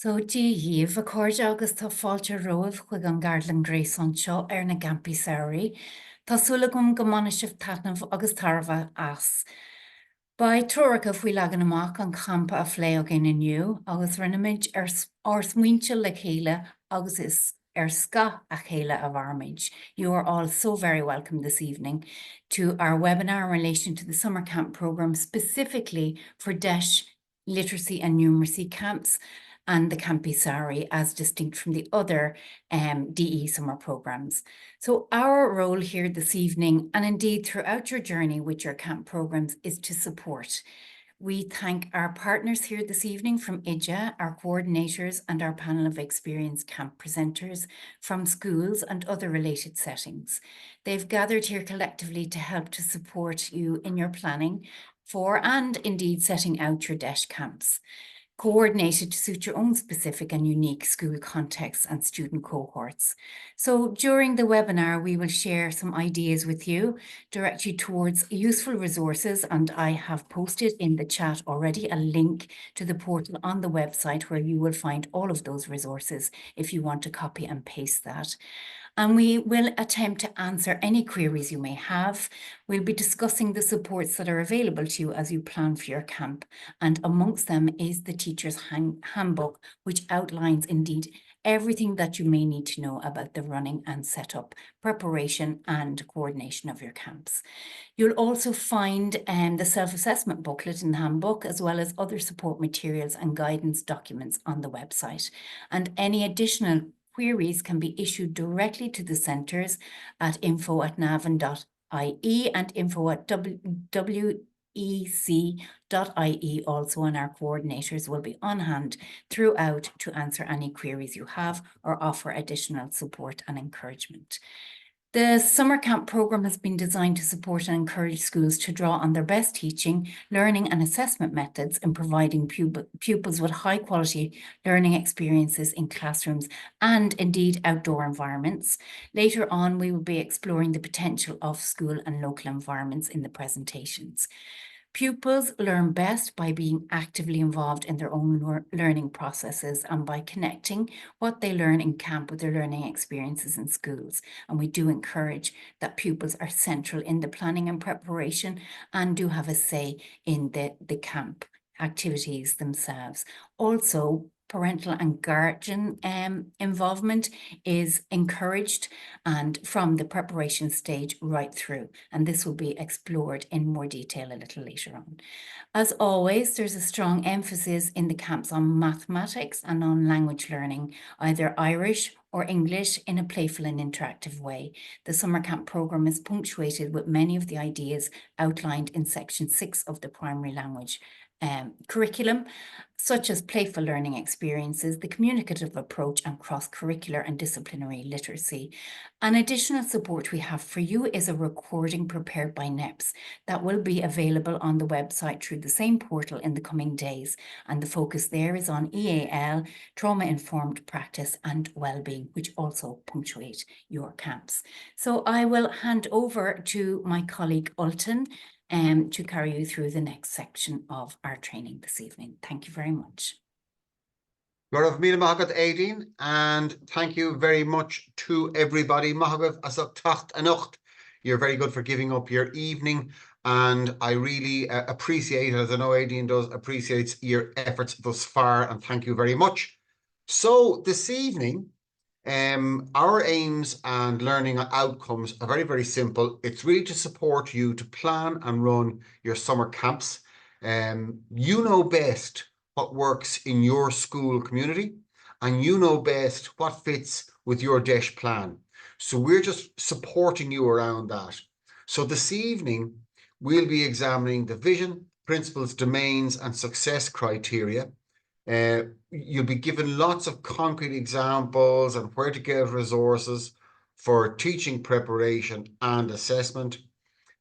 So díomh a cóide agus tá fáilte roimh chuig an Garland Grace anseo ar na Gampi Saoirí, Tásúla gom go manisibh taitnamh agus tarbha as. Ba tuaireach a bhfuil legan amach an campa a phléog in inniu, agus rinneimiid ar smuointe le chéile agus is ska a chéile a bharmid. You are all so very welcome this evening to our webinar in relation to the summer camp program, specifically for DEIS literacy and numeracy camps and the Campi Saoirí as distinct from the other DE summer programs. So our role here this evening, and indeed throughout your journey with your camp programs, is to support. We thank our partners here this evening from IDEA, our coordinators, and our panel of experienced camp presenters from schools and other related settings. They've gathered here collectively to help to support you in your planning for and indeed setting out your DEIS camps, coordinated to suit your own specific and unique school contexts and student cohorts. So during the webinar, we will share some ideas with you, direct you towards useful resources, and I have posted in the chat already a link to the portal on the website where you will find all of those resources if you want to copy and paste that. And we will attempt to answer any queries you may have. We'll be discussing the supports that are available to you as you plan for your camp. And amongst them is the teacher's handbook, which outlines indeed everything that you may need to know about the running and setup, preparation and coordination of your camps. You'll also find the self-assessment booklet in the handbook, as well as other support materials and guidance documents on the website. And any additional queries can be issued directly to the centres at info@navan.ie and info@wec.ie also, and our coordinators will be on hand throughout to answer any queries you have or offer additional support and encouragement. The summer camp program has been designed to support and encourage schools to draw on their best teaching, learning and assessment methods in providing pupils with high quality learning experiences in classrooms and indeed outdoor environments. Later on, we will be exploring the potential of school and local environments in the presentations. Pupils learn best by being actively involved in their own learning processes and by connecting what they learn in camp with their learning experiences in schools. And we do encourage that pupils are central in the planning and preparation and do have a say in the camp activities themselves. Also, parental and guardian involvement is encouraged, and from the preparation stage right through. And this will be explored in more detail a little later on. As always, there's a strong emphasis in the camps on mathematics and on language learning, either Irish or English, in a playful and interactive way. The summer camp program is punctuated with many of the ideas outlined in section 6 of the primary language curriculum, such as playful learning experiences, the communicative approach, and cross-curricular and disciplinary literacy. An additional support we have for you is a recording prepared by NEPS that will be available on the website through the same portal in the coming days. And the focus there is on EAL, trauma-informed practice and well-being, which also punctuate your camps. So I will hand over to my colleague Ultan to carry you through the next section of our training this evening. Thank you very much. Gaurav Mila Mahagad Aideen, and thank you very much to everybody. Mahagad Asok Tacht Anocht. You're very good for giving up your evening, and I really appreciate it, as I know Aideen does, appreciates your efforts thus far, and thank you very much. So this evening, our aims and learning outcomes are very, very simple. It's really to support you to plan and run your summer camps. You know best what works in your school community, and you know best what fits with your DEIS plan. So we're just supporting you around that. So this evening, we'll be examining the vision, principles, domains, and success criteria. You'll be given lots of concrete examples and where to get resources for teaching preparation and assessment.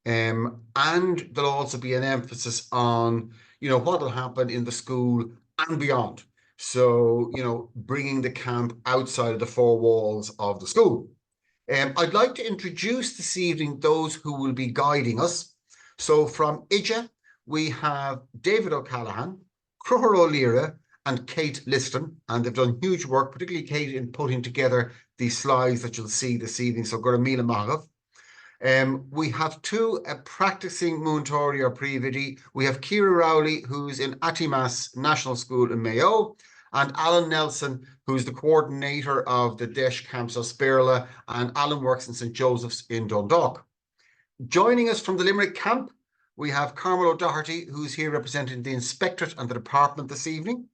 And there'll also be an emphasis on, what will happen in the school and beyond. So, bringing the camp outside of the four walls of the school. I'd like to introduce this evening those who will be guiding us. So from IDEA, we have David O'Callaghan, Cruthar O'Leary, and Kate Liston, and they've done huge work, particularly Kate, in putting together these slides that you'll see this evening. So Gura Mila Mahagav. We have two practicing Muntori or Prividi. We have Kira Rowley, who's in Atimas National School in Mayo, and Alan Nelson, who's the coordinator of the DEIS Camps of Spirla, and Alan works in St. Joseph's in Dundalk. Joining us from the Limerick camp, we have Carmel O'Doherty, who's here representing the Inspectorate and the Department this evening.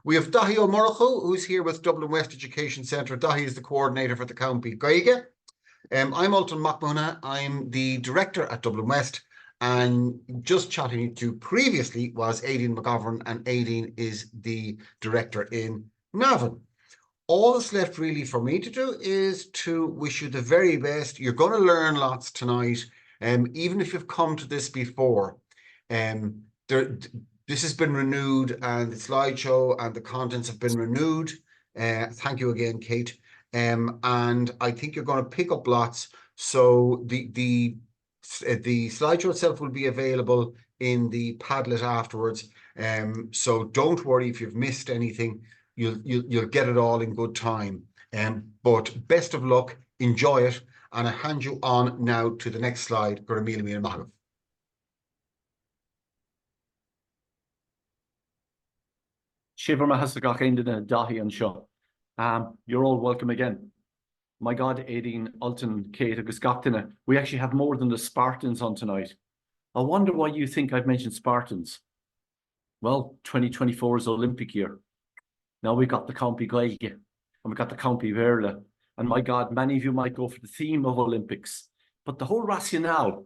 We have Dahi O'Murrocho, who's here with Dublin West Education Centre. Dahi is the coordinator for the county Gaige. I'm Alton Macmuna. I'm the director at Dublin West, and just chatting to you previously was Aideen McGovern, and Aideen is the director in Navan. All that's left really for me to do is to wish you the very best. You're going to learn lots tonight, even if you've come to this before. This has been renewed, and the slideshow and the contents have been renewed. Thank you again, Kate. And I think you're going to pick up lots. So the slideshow itself will be available in the Padlet afterwards. So don't worry if you've missed anything. You'll get it all in good time. But best of luck, enjoy it, and I hand you on now to the next slide. Shiver Mahasagach ended in a Dahi and Shaw. You're all welcome again. My God, Aideen, Alton, Kate, Agus Gachtina. We actually have more than the Spartans on tonight. I wonder why you think I've mentioned Spartans. Well, 2024 is Olympic year. Now we've got the County Gaige and we've got the County Verla. And my God, many of you might go for the theme of Olympics. But the whole rationale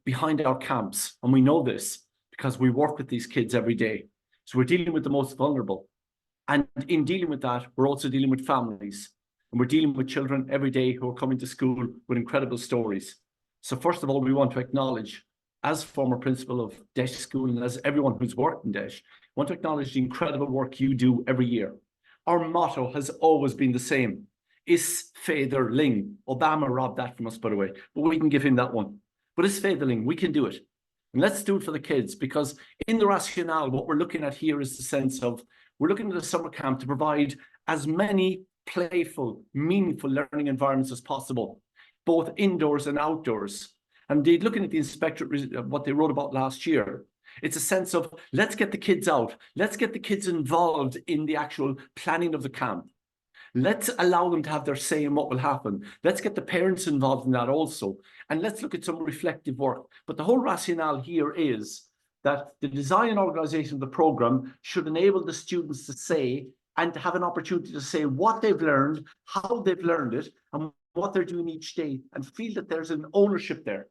behind our camps, and we know this because we work with these kids every day. So we're dealing with the most vulnerable. And in dealing with that, we're also dealing with families. And we're dealing with children every day who are coming to school with incredible stories. So first of all, we want to acknowledge, as former principal of DEIS School and as everyone who's worked in DEIS, want to acknowledge the incredible work you do every year. Our motto has always been the same. Is Féidir Ling. Obama robbed that from us, by the way, but we can give him that one. But is Féidir Ling, we can do it. And let's do it for the kids, because in the rationale, what we're looking at here is the sense of, we're looking at a summer camp to provide as many playful, meaningful learning environments as possible, both indoors and outdoors. And indeed, looking at the Inspectorate, what they wrote about last year, it's a sense of, let's get the kids out. Let's get the kids involved in the actual planning of the camp. Let's allow them to have their say in what will happen. Let's get the parents involved in that also. And let's look at some reflective work. But the whole rationale here is that the design and organization of the program should enable the students to say and to have an opportunity to say what they've learned, how they've learned it, and what they're doing each day, and feel that there's an ownership there.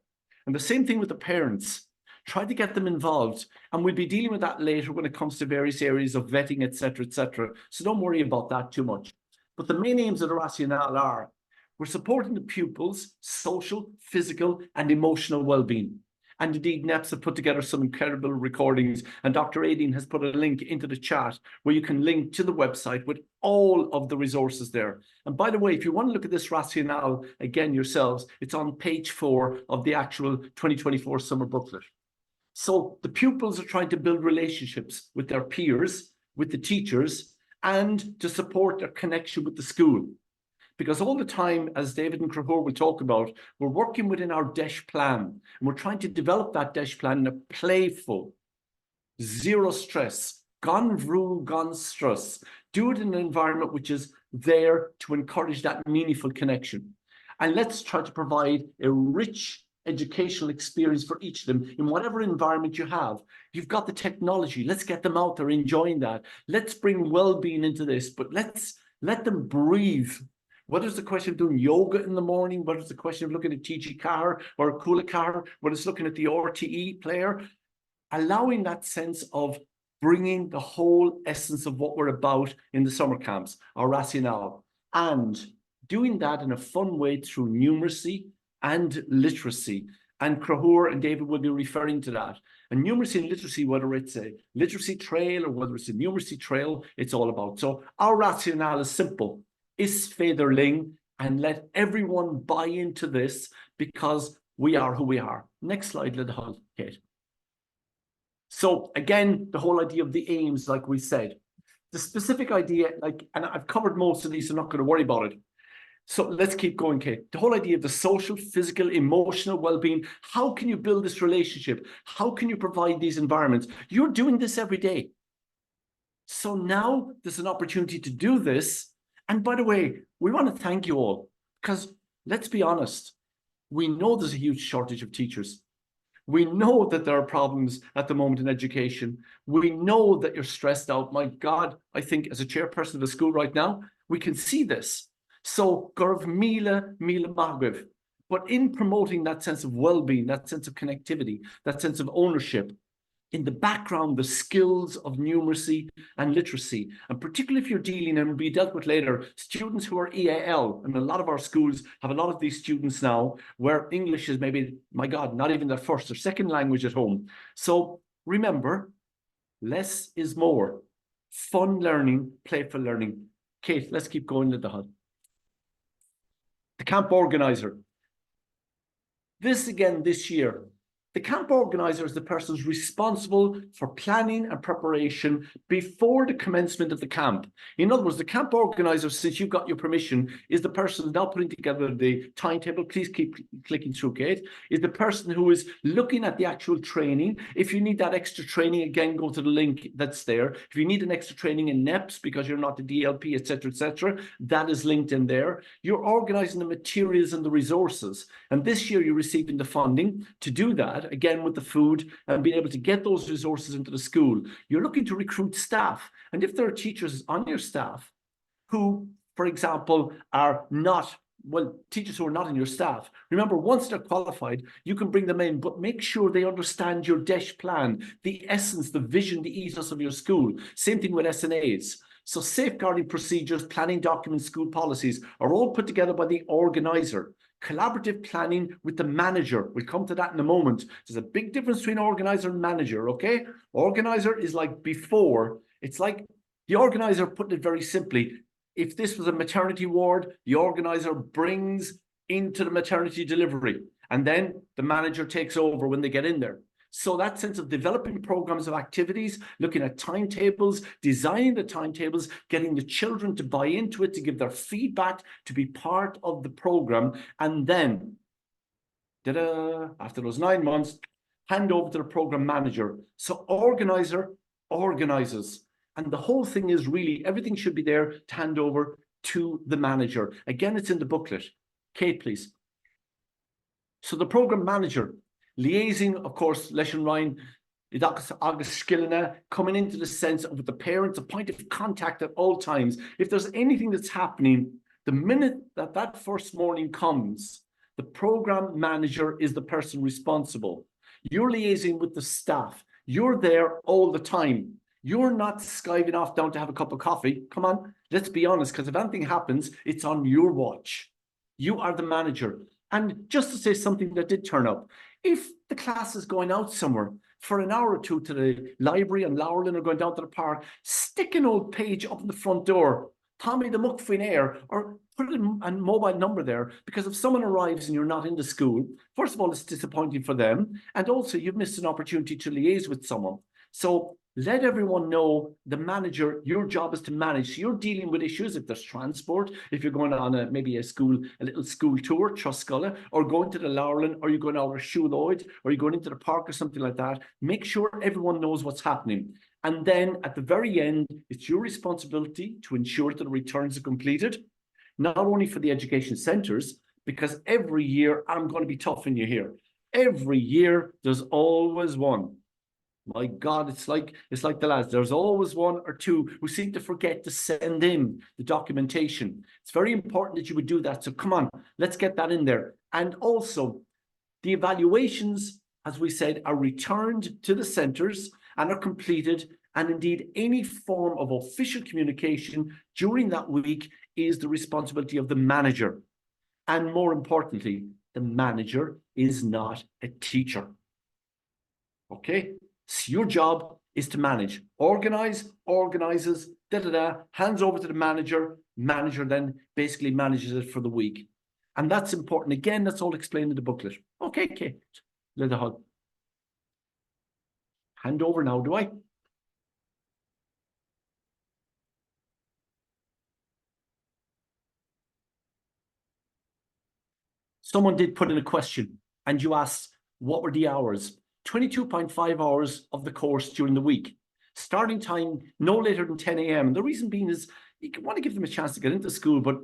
And the same thing with the parents. Try to get them involved. And we'll be dealing with that later when it comes to various areas of vetting, etc., etc. So don't worry about that too much. But the main aims of the rationale are, we're supporting the pupils' social, physical, and emotional well-being. And indeed, NEPS have put together some incredible recordings, and Dr. Aideen has put a link into the chat where you can link to the website with all of the resources there. And by the way, if you want to look at this rationale again yourselves, it's on page 4 of the actual 2024 summer booklet. So the pupils are trying to build relationships with their peers, with the teachers, and to support their connection with the school. Because all the time, as David and Crahor will talk about, we're working within our DEIS plan, and we're trying to develop that DEIS plan in a playful, zero stress, gan vrú, gan stress. Do it in an environment which is there to encourage that meaningful connection. And let's try to provide a rich educational experience for each of them in whatever environment you have. You've got the technology. Let's get them out there enjoying that. Let's bring well-being into this, but let's let them breathe. Whether it's the question of doing yoga in the morning, whether it's the question of looking at TG Car or a Kula Car, whether it's looking at the RTE player, allowing that sense of bringing the whole essence of what we're about in the summer camps, our rationale, and doing that in a fun way through numeracy and literacy. And Crahor and David will be referring to that. And numeracy and literacy, whether it's a literacy trail or whether it's a numeracy trail, it's all about. So our rationale is simple. Is Féidir Ling, and let everyone buy into this, because we are who we are. Next slide, Lidhal, Kate. So again, the whole idea of the aims, like we said, the specific idea, and I've covered most of these, so I'm not going to worry about it. So let's keep going, Kate. The whole idea of the social, physical, emotional well-being. How can you build this relationship? How can you provide these environments? You're doing this every day. So now there's an opportunity to do this. And by the way, we want to thank you all, because let's be honest, we know there's a huge shortage of teachers. We know that there are problems at the moment in education. We know that you're stressed out. My God, I think as a chairperson of a school right now, we can see this. So, Gurv Mila Magriv. But in promoting that sense of well-being, that sense of connectivity, that sense of ownership, in the background, the skills of numeracy and literacy, and particularly if you're dealing, and will be dealt with later, students who are EAL, and a lot of our schools have a lot of these students now where English is maybe, my God, not even their first or second language at home. So remember, less is more. Fun learning, playful learning. Kate, let's keep going with the HUD. The camp organizer. This again this year. The camp organizer is the person who's responsible for planning and preparation before the commencement of the camp. In other words, the camp organizer, since you've got your permission, is the person now putting together the timetable. Please keep clicking through, Kate. Is the person who is looking at the actual training. If you need that extra training, again, go to the link that's there. If you need an extra training in NEPS because you're not the DLP, etc., that is linked in there. You're organizing the materials and the resources. And this year, you're receiving the funding to do that. Again, with the food and being able to get those resources into the school. You're looking to recruit staff. And if there are teachers on your staff who, for example, are not, well, teachers who are not in your staff, remember, once they're qualified, you can bring them in, but make sure they understand your DEIS plan, the essence, the vision, the ethos of your school. Same thing with SNAs. So safeguarding procedures, planning documents, school policies are all put together by the organizer. Collaborative planning with the manager. We'll come to that in a moment. There's a big difference between organizer and manager, okay? Organizer is like before. It's like the organizer, putting it very simply, if this was a maternity ward, the organizer brings into the maternity delivery, and then the manager takes over when they get in there. So that sense of developing programs of activities, looking at timetables, designing the timetables, getting the children to buy into it, to give their feedback, to be part of the program, and then, after those 9 months, hand over to the program manager. So organizer organizes. And the whole thing is really, everything should be there to hand over to the manager. Again, it's in the booklet. Kate, please. So the program manager, liaising, of course, Leshan Ryan, August Skillina, coming into the sense of the parents, a point of contact at all times. If there's anything that's happening, the minute that that first morning comes, the program manager is the person responsible. You're liaising with the staff. You're there all the time. You're not skiving off down to have a cup of coffee. Come on, let's be honest, because if anything happens, it's on your watch. You are the manager. And just to say something that did turn up, if the class is going out somewhere for an hour or two to the library and Laurelin are going down to the park, stick an old page up in the front door, Tommy the Muck Fin Air, or put a mobile number there, because if someone arrives and you're not in the school, first of all, it's disappointing for them. And also you've missed an opportunity to liaise with someone. So let everyone know, the manager, your job is to manage. So you're dealing with issues if there's transport, if you're going on maybe a little school tour, Trusculla, or going to the Laurelin, or you're going over Shoeloid, or you're going into the park or something like that. Make sure everyone knows what's happening. And then at the very end, it's your responsibility to ensure that the returns are completed, not only for the education centres, because every year, I'm going to be tough on you here. Every year, there's always one. My God, it's like the lads. There's always one or two who seem to forget to send in the documentation. It's very important that you would do that. So come on, let's get that in there. And also, the evaluations, as we said, are returned to the centres and are completed. And indeed, any form of official communication during that week is the responsibility of the manager. And more importantly, the manager is not a teacher. Okay? So your job is to manage, organize, organizes, hands over to the manager. Manager then basically manages it for the week. And that's important. Again, that's all explained in the booklet. Okay, Kate, let the hug. Hand over now, do I? someone did put in a question and you asked, what were the hours? 22.5 hours of the course during the week. Starting time no later than 10 a.m. The reason being is you want to give them a chance to get into school, but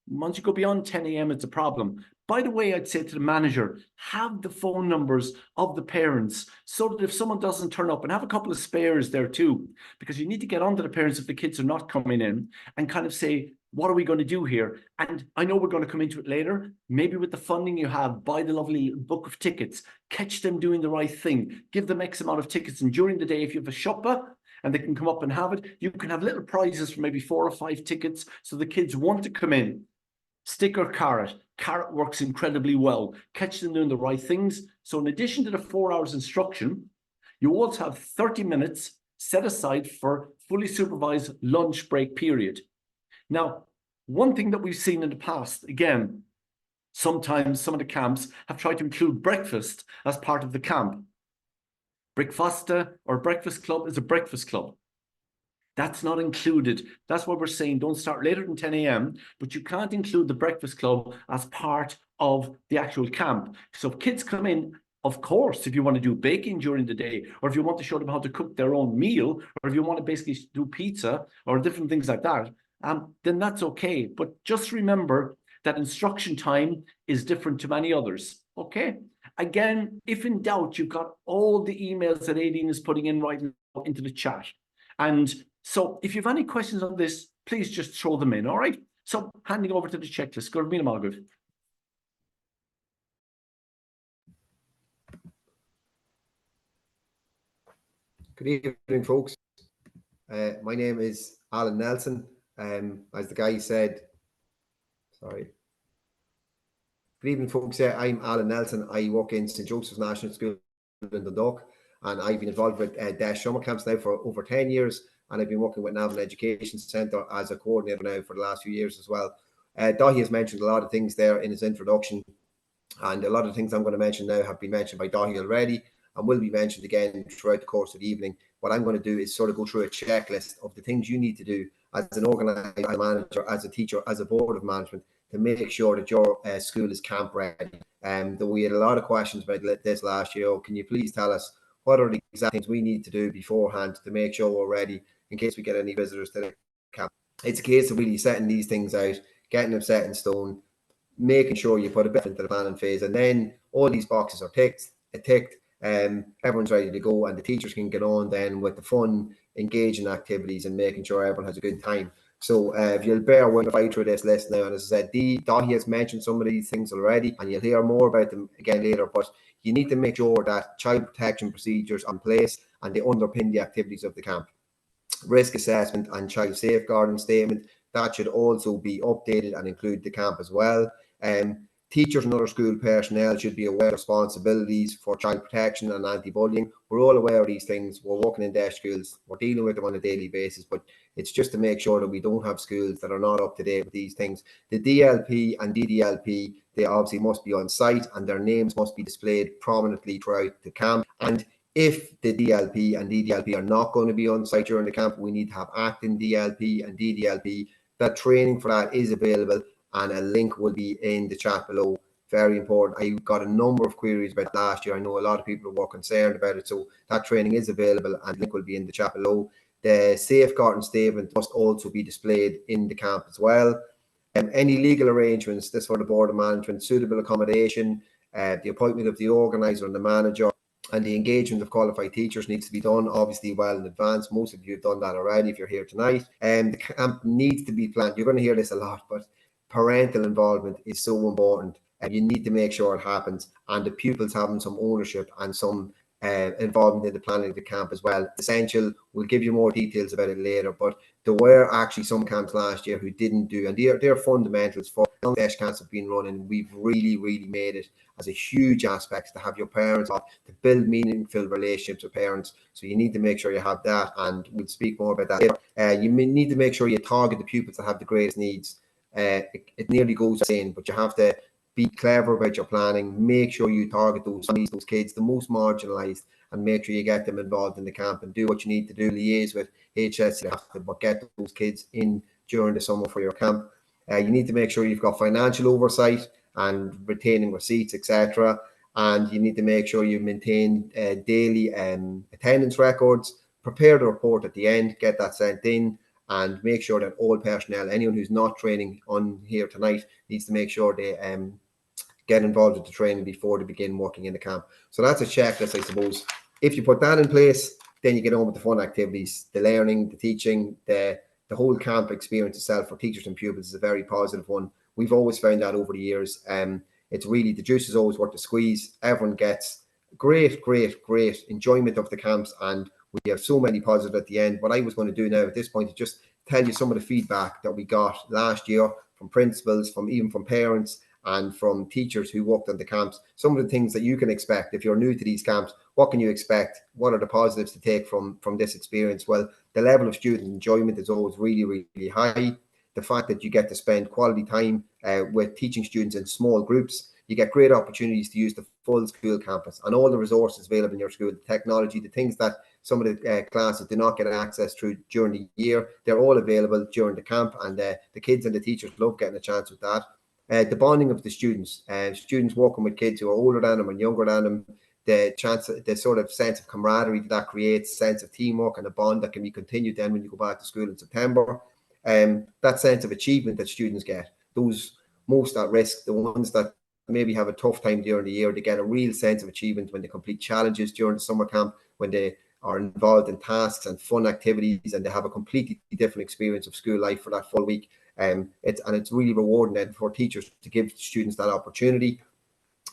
once you go beyond 10 a.m., it's a problem. By the way, I'd say to the manager, have the phone numbers of the parents so that if someone doesn't turn up, and have a couple of spares there too, because you need to get onto the parents if the kids are not coming in and kind of say, what are we going to do here? And I know we're going to come into it later. Maybe with the funding you have, buy the lovely book of tickets, catch them doing the right thing, give them X amount of tickets. And during the day, if you have a shopper and they can come up and have it, you can have little prizes for maybe 4 or 5 tickets. So the kids want to come in. Stick or carrot. Carrot works incredibly well. Catch them doing the right things. So in addition to the 4 hours instruction, you also have 30 minutes set aside for fully supervised lunch break period. Now, one thing that we've seen in the past, again, sometimes some of the camps have tried to include breakfast as part of the camp. Breakfasta or breakfast club is a breakfast club. That's not included. That's why we're saying don't start later than 10 a.m., but you can't include the breakfast club as part of the actual camp. So if kids come in, of course, if you want to do baking during the day, or if you want to show them how to cook their own meal, or if you want to basically do pizza or different things like that, then that's okay. But just remember that instruction time is different to many others, okay? Again, if in doubt, you've got all the emails that Aideen is putting in right now into the chat. And so if you have any questions on this, please just throw them in, all right? So handing over to the checklist. Go to Margaret. Good evening, folks. My name is Alan Nelson. As the guy said, sorry. Good evening, folks. I'm Alan Nelson. I work in St. Joseph's National School in Dundalk, and I've been involved with DEIS summer camps now for over 10 years, and I've been working with Navan Education Centre as a coordinator now for the last few years as well. Dahi has mentioned a lot of things there in his introduction, and a lot of things I'm going to mention now have been mentioned by Dahi already and will be mentioned again throughout the course of the evening. What I'm going to do is sort of go through a checklist of the things you need to do as an organizer, as a manager, as a teacher, as a board of management to make sure that your school is camp ready. We had a lot of questions about this last year. Can you please tell us what are the exact things we need to do beforehand to make sure we're ready in case we get any visitors to the camp? It's a case of really setting these things out, getting them set in stone, making sure you put a bit into the planning phase, and then all these boxes are ticked, everyone's ready to go, and the teachers can get on then with the fun, engaging activities and making sure everyone has a good time. So if you'll bear with me through this list now, and as I said, Dahi has mentioned some of these things already, and you'll hear more about them again later, but you need to make sure that child protection procedures are in place and they underpin the activities of the camp. Risk assessment and child safeguarding statement, that should also be updated and include the camp as well. Teachers and other school personnel should be aware of responsibilities for child protection and anti-bullying. We're all aware of these things. We're working in their schools. We're dealing with them on a daily basis, but it's just to make sure that we don't have schools that are not up to date with these things. The DLP and DDLP, they obviously must be on site and their names must be displayed prominently throughout the camp. And if the DLP and DDLP are not going to be on site during the camp, we need to have acting DLP and DDLP. That training for that is available, and a link will be in the chat below. Very important. I got a number of queries about last year. I know a lot of people were concerned about it, so that training is available and the link will be in the chat below. The safeguarding statement must also be displayed in the camp as well. Any legal arrangements, this for the board of management, suitable accommodation, the appointment of the organizer and the manager, and the engagement of qualified teachers needs to be done obviously well in advance. Most of you have done that already if you're here tonight. The camp needs to be planned. You're going to hear this a lot, but parental involvement is so important, and you need to make sure it happens, and the pupils having some ownership and some involvement in the planning of the camp as well. Essential. We'll give you more details about it later, but there were actually some camps last year who didn't do, and they're fundamentals for long DEIS camps have been running. We've really made it as a huge aspect to have your parents off, to build meaningful relationships with parents. So you need to make sure you have that, and we'll speak more about that later. You need to make sure you target the pupils that have the greatest needs. It nearly goes insane, but you have to be clever about your planning. Make sure you target those kids, the most marginalised, and make sure you get them involved in the camp and do what you need to do. Liaise with HSC, but get those kids in during the summer for your camp. You need to make sure you've got financial oversight and retaining receipts, etc. And you need to make sure you maintain daily attendance records, prepare the report at the end, get that sent in, and make sure that all personnel, anyone who's not training on here tonight, needs to make sure they get involved with the training before they begin working in the camp. So that's a checklist, I suppose. If you put that in place, then you get on with the fun activities, the learning, the teaching, the whole camp experience itself for teachers and pupils is a very positive one. We've always found that over the years. It's really, the juice is always worth the squeeze. Everyone gets great enjoyment of the camps, and we have so many positives at the end. What I was going to do now at this point is just tell you some of the feedback that we got last year from principals, even from parents, and from teachers who worked on the camps. Some of the things that you can expect if you're new to these camps. What can you expect? What are the positives to take from this experience? Well, the level of student enjoyment is always really high. The fact that you get to spend quality time with teaching students in small groups. You get great opportunities to use the full school campus and all the resources available in your school, the technology, the things that some of the classes do not get access to during the year. They're all available during the camp, and the kids and the teachers love getting a chance with that. The bonding of the students, students working with kids who are older than them and younger than them, the sort of sense of camaraderie that creates, sense of teamwork and a bond that can be continued then when you go back to school in September. That sense of achievement that students get, those most at risk, the ones that maybe have a tough time during the year, they get a real sense of achievement when they complete challenges during the summer camp, when they are involved in tasks and fun activities, and they have a completely different experience of school life for that full week. It's really rewarding then for teachers to give students that opportunity.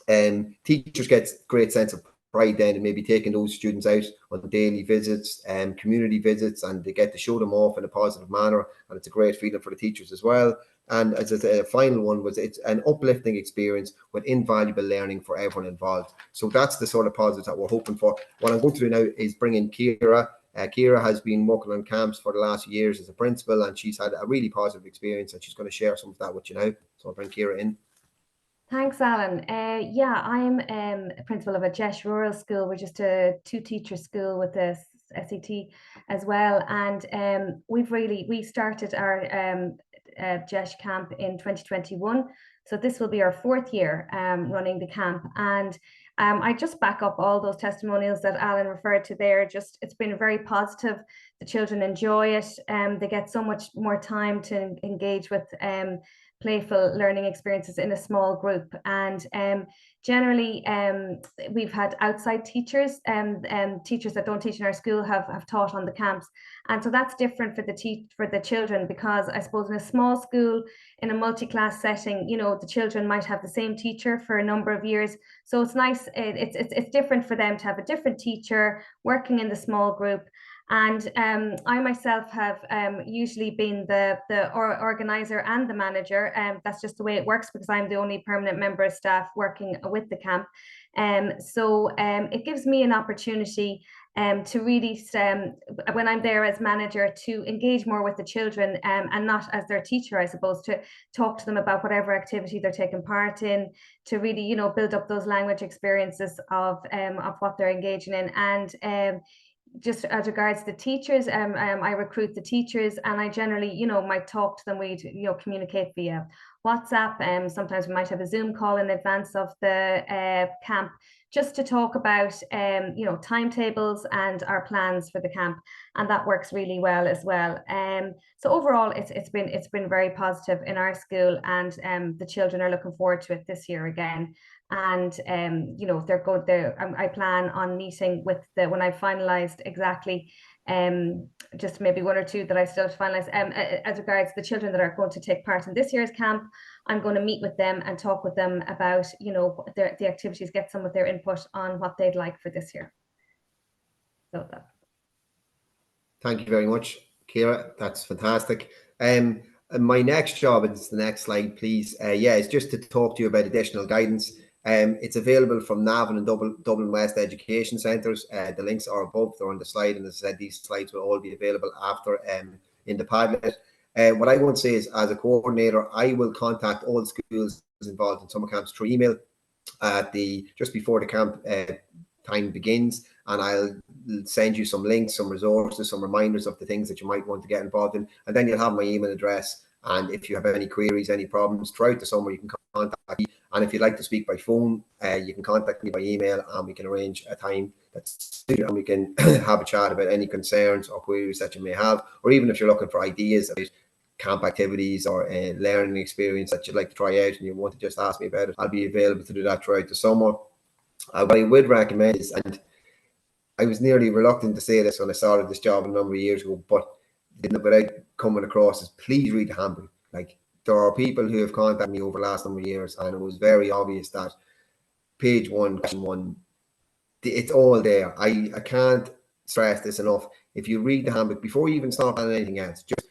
Teachers get great sense of pride then in maybe taking those students out on daily visits and community visits, and they get to show them off in a positive manner, and it's a great feeling for the teachers as well. And as a final one was, it's an uplifting experience with invaluable learning for everyone involved. So that's the sort of positives that we're hoping for. What I'm going to do now is bring in Ciara. Ciara has been working on camps for the last few years as a principal, and she's had a really positive experience, and she's going to share some of that with you now. So I'll bring Ciara in. Thanks, Alan. Yeah, I'm a principal of a Jesh Rural School, which is a two-teacher school with the SET as well. And we started our Jesh camp in 2021. So this will be our 4th year running the camp. And I just back up all those testimonials that Alan referred to there. It's been very positive. The children enjoy it. They get so much more time to engage with playful learning experiences in a small group, and generally we've had outside teachers and teachers that don't teach in our school have taught on the camps, and so that's different for the children, because I suppose in a small school, in a multi-class setting, you know, the children might have the same teacher for a number of years, so it's nice. It's different for them to have a different teacher working in the small group. And I myself have usually been the organizer and the manager. That's just the way it works, because I'm the only permanent member of staff working with the camp. So it gives me an opportunity to really, when I'm there as manager, to engage more with the children, and not as their teacher, I suppose, to talk to them about whatever activity they're taking part in, to really, you know, build up those language experiences of what they're engaging in. And just as regards the teachers, I recruit the teachers, and I generally, you know, might talk to them. We, you know, communicate via WhatsApp. Sometimes we might have a Zoom call in advance of the camp, just to talk about, you know, timetables and our plans for the camp, and that works really well as well. So overall, it's been very positive in our school, and the children are looking forward to it this year again. And you know, they're good there. I plan on meeting with when I finalized exactly just maybe one or two that I still have to finalize as regards the children that are going to take part in this year's camp. I'm going to meet with them and talk with them about, you know, the activities, get some of their input on what they'd like for this year. So that. Thank you very much, Ciara. That's fantastic. My next job, and it's the next slide, please. Yeah, it's just to talk to you about additional guidance. It's available from Navan and Dublin West Education Centres. The links are above, they're on the slide, and as I said, these slides will all be available after in the Padlet. What I want to say is, as a coordinator, I will contact all schools involved in summer camps through email at just before the camp time begins, and I'll send you some links, some resources, some reminders of the things that you might want to get involved in, and then you'll have my email address, And if you have any queries, any problems throughout the summer, you can contact me. And if you'd like to speak by phone, you can contact me by email, and we can arrange a time that's suited, and we can have a chat about any concerns or queries that you may have, or even if you're looking for ideas about camp activities or a learning experience that you'd like to try out and you want to just ask me about it, I'll be available to do that throughout the summer. What I would recommend is, and I was nearly reluctant to say this when I started this job a number of years ago, but without coming across, is please read the handbook. Like, there are people who have contacted me over the last number of years, and it was very obvious that page 1, question 1, it's all there. I can't stress this enough. If you read the handbook before you even start on anything else, just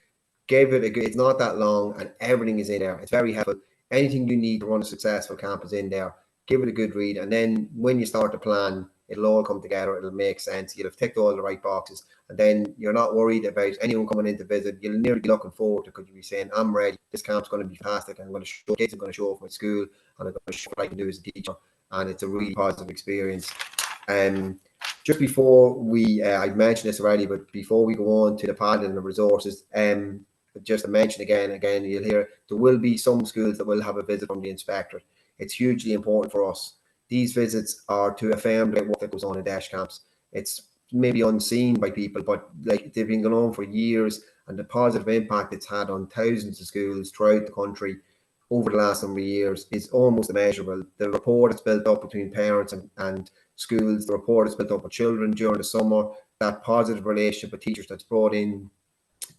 give it a good, it's not that long and everything is in there. It's very helpful. Anything you need to run a successful camp is in there. Give it a good read, and then when you start to plan, it'll all come together. It'll make sense. You'll have ticked all the right boxes, and then you're not worried about anyone coming in to visit. You'll nearly be looking forward to, because you'll be saying, I'm ready. This camp's going to be fantastic. I'm going to show kids, I'm going to show off my school, and I'm going to show what I can do as a teacher. And it's a really positive experience. Just before we, I mentioned this already, but before we go on to the paddling and the resources, just to mention again, you'll hear there will be some schools that will have a visit from the inspectorate. It's hugely important for us. These visits are to affirm the work that goes on in DEIS camps. It's maybe unseen by people, but like, they've been going on for years, and the positive impact it's had on thousands of schools throughout the country over the last number of years is almost immeasurable. The rapport that's built up between parents and schools, the rapport that's built up with children during the summer, that positive relationship with teachers that's brought in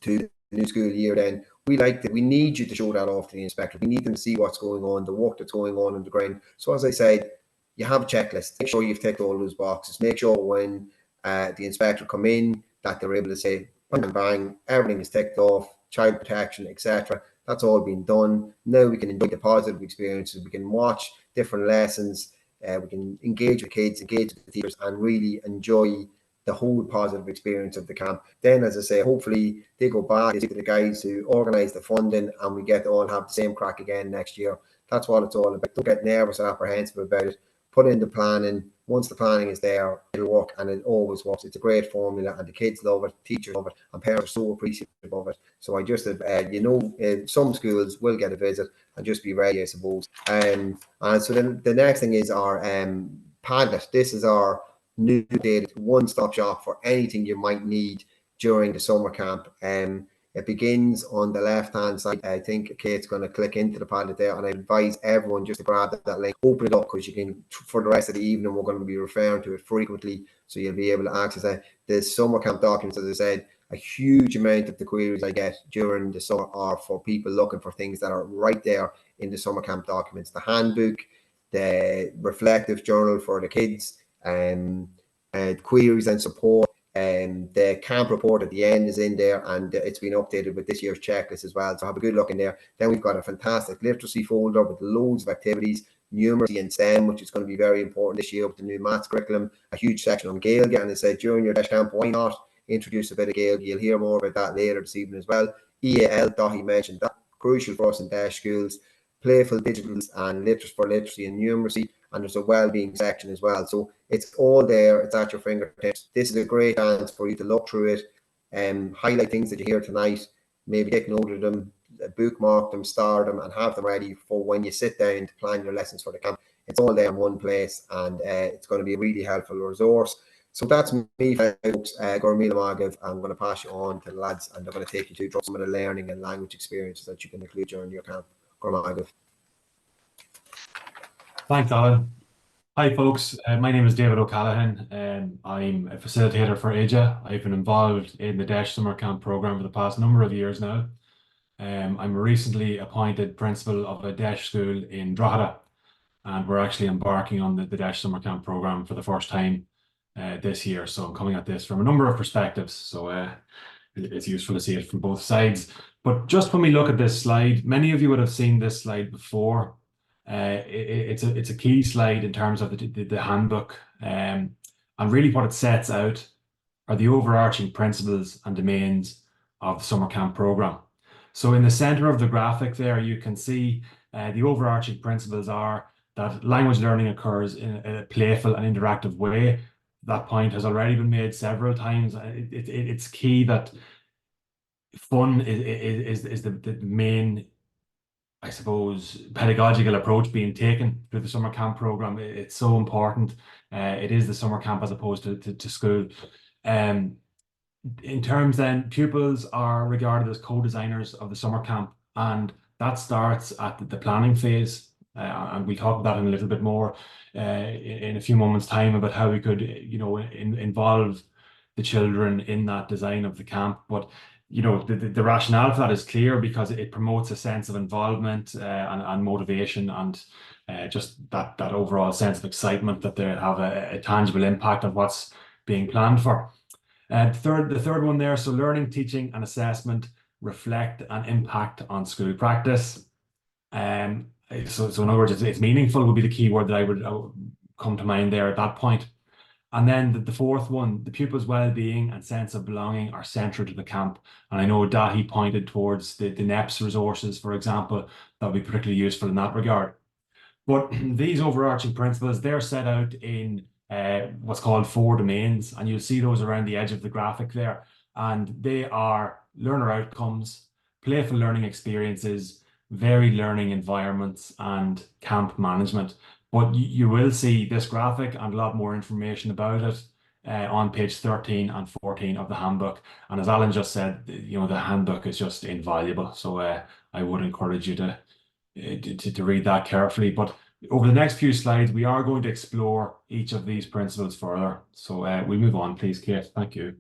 to the new school year, then we need you to show that off to the inspector. We need them to see what's going on, the work that's going on the ground. So as I said, you have a checklist. Make sure you've ticked all those boxes. Make sure when the inspector come in that they're able to say, bang, bang, everything is ticked off, child protection, etc. That's all been done. Now we can enjoy the positive experiences. We can watch different lessons. We can engage with kids, engage with the teachers, and really enjoy the whole positive experience of the camp. Then, as I say, hopefully they go back to the guys who organise the funding, and we get to all have the same crack again next year. That's what it's all about. Don't get nervous or apprehensive about it. Put in the planning. Once the planning is there, it'll work, and it always works. It's a great formula, and the kids love it, teachers love it, and parents are so appreciative of it. So I just, some schools will get a visit, and just be ready, I suppose. And so then the next thing is our Padlet. This is our new dated one-stop shop for anything you might need during the summer camp. It begins on the left-hand side. I think Kate's going to click into the Padlet there, and I advise everyone just to grab that link, open it up, because you can, for the rest of the evening, we're going to be referring to it frequently, so you'll be able to access it. The summer camp documents, as I said, a huge amount of the queries I get during the summer are for people looking for things that are right there in the summer camp documents. The handbook, the reflective journal for the kids, and queries and support. The camp report at the end is in there, and it's been updated with this year's checklist as well, so have a good look in there. Then we've got a fantastic literacy folder with loads of activities, numeracy and STEM, which is going to be very important this year with the new maths curriculum, a huge section on Gaeilge, and I said during your DEIS camp, why not introduce a bit of Gaeilge? You'll hear more about that later this evening as well. EAL, Dahi mentioned that, crucial for us in DEIS schools. Playful digitals and literacy and numeracy, and there's a well-being section as well. So it's all there, it's at your fingertips. This is a great chance for you to look through it, highlight things that you hear tonight, maybe take note of them, bookmark them, star them, and have them ready for when you sit down to plan your lessons for the camp. It's all there in one place, and it's going to be a really helpful resource. So that's me, folks. Gormila Magav. I'm going to pass you on to the lads, and they're going to take you through some of the learning and language experiences that you can include during your camp. Thanks, Alan. Hi, folks. My name is David O'Callaghan. I'm a facilitator for AJA. I've been involved in the DEIS Summer Camp program for the past number of years now. I'm a recently appointed principal of a DEIS school in Drogheda, and we're actually embarking on the DEIS Summer Camp program for the first time this year. So I'm coming at this from a number of perspectives. So it's useful to see it from both sides. But just when we look at this slide, many of you would have seen this slide before. It's a key slide in terms of the handbook, and really what it sets out are the overarching principles and domains of the summer camp program. So in the center of the graphic there, you can see the overarching principles are that language learning occurs in a playful and interactive way. That point has already been made several times. It's key that fun is the main, I suppose, pedagogical approach being taken through the summer camp program. It's so important. It is the summer camp as opposed to school. In terms then, pupils are regarded as co-designers of the summer camp, and that starts at the planning phase. And we'll talk about that in a little bit more in a few moments' time about how we could, involve the children in that design of the camp. But the rationale for that is clear because it promotes a sense of involvement and motivation, and just that overall sense of excitement that they have a tangible impact on what's being planned for. The third one there, so learning, teaching, and assessment reflect and impact on school practice. So in other words, it's meaningful would be the key word that I would come to mind there at that point. And then the fourth one, the pupil's well-being and sense of belonging are central to the camp. And I know Dahi pointed towards the NEPS resources, for example, that would be particularly useful in that regard. But these overarching principles, they're set out in what's called 4 domains, and you'll see those around the edge of the graphic there. And they are learner outcomes, playful learning experiences, varied learning environments, and camp management. But you will see this graphic and a lot more information about it on page 13 and 14 of the handbook. And as Alan just said, the handbook is just invaluable. So I would encourage you to read that carefully. But over the next few slides, we are going to explore each of these principles further. So we move on, please, Kate. Thank you.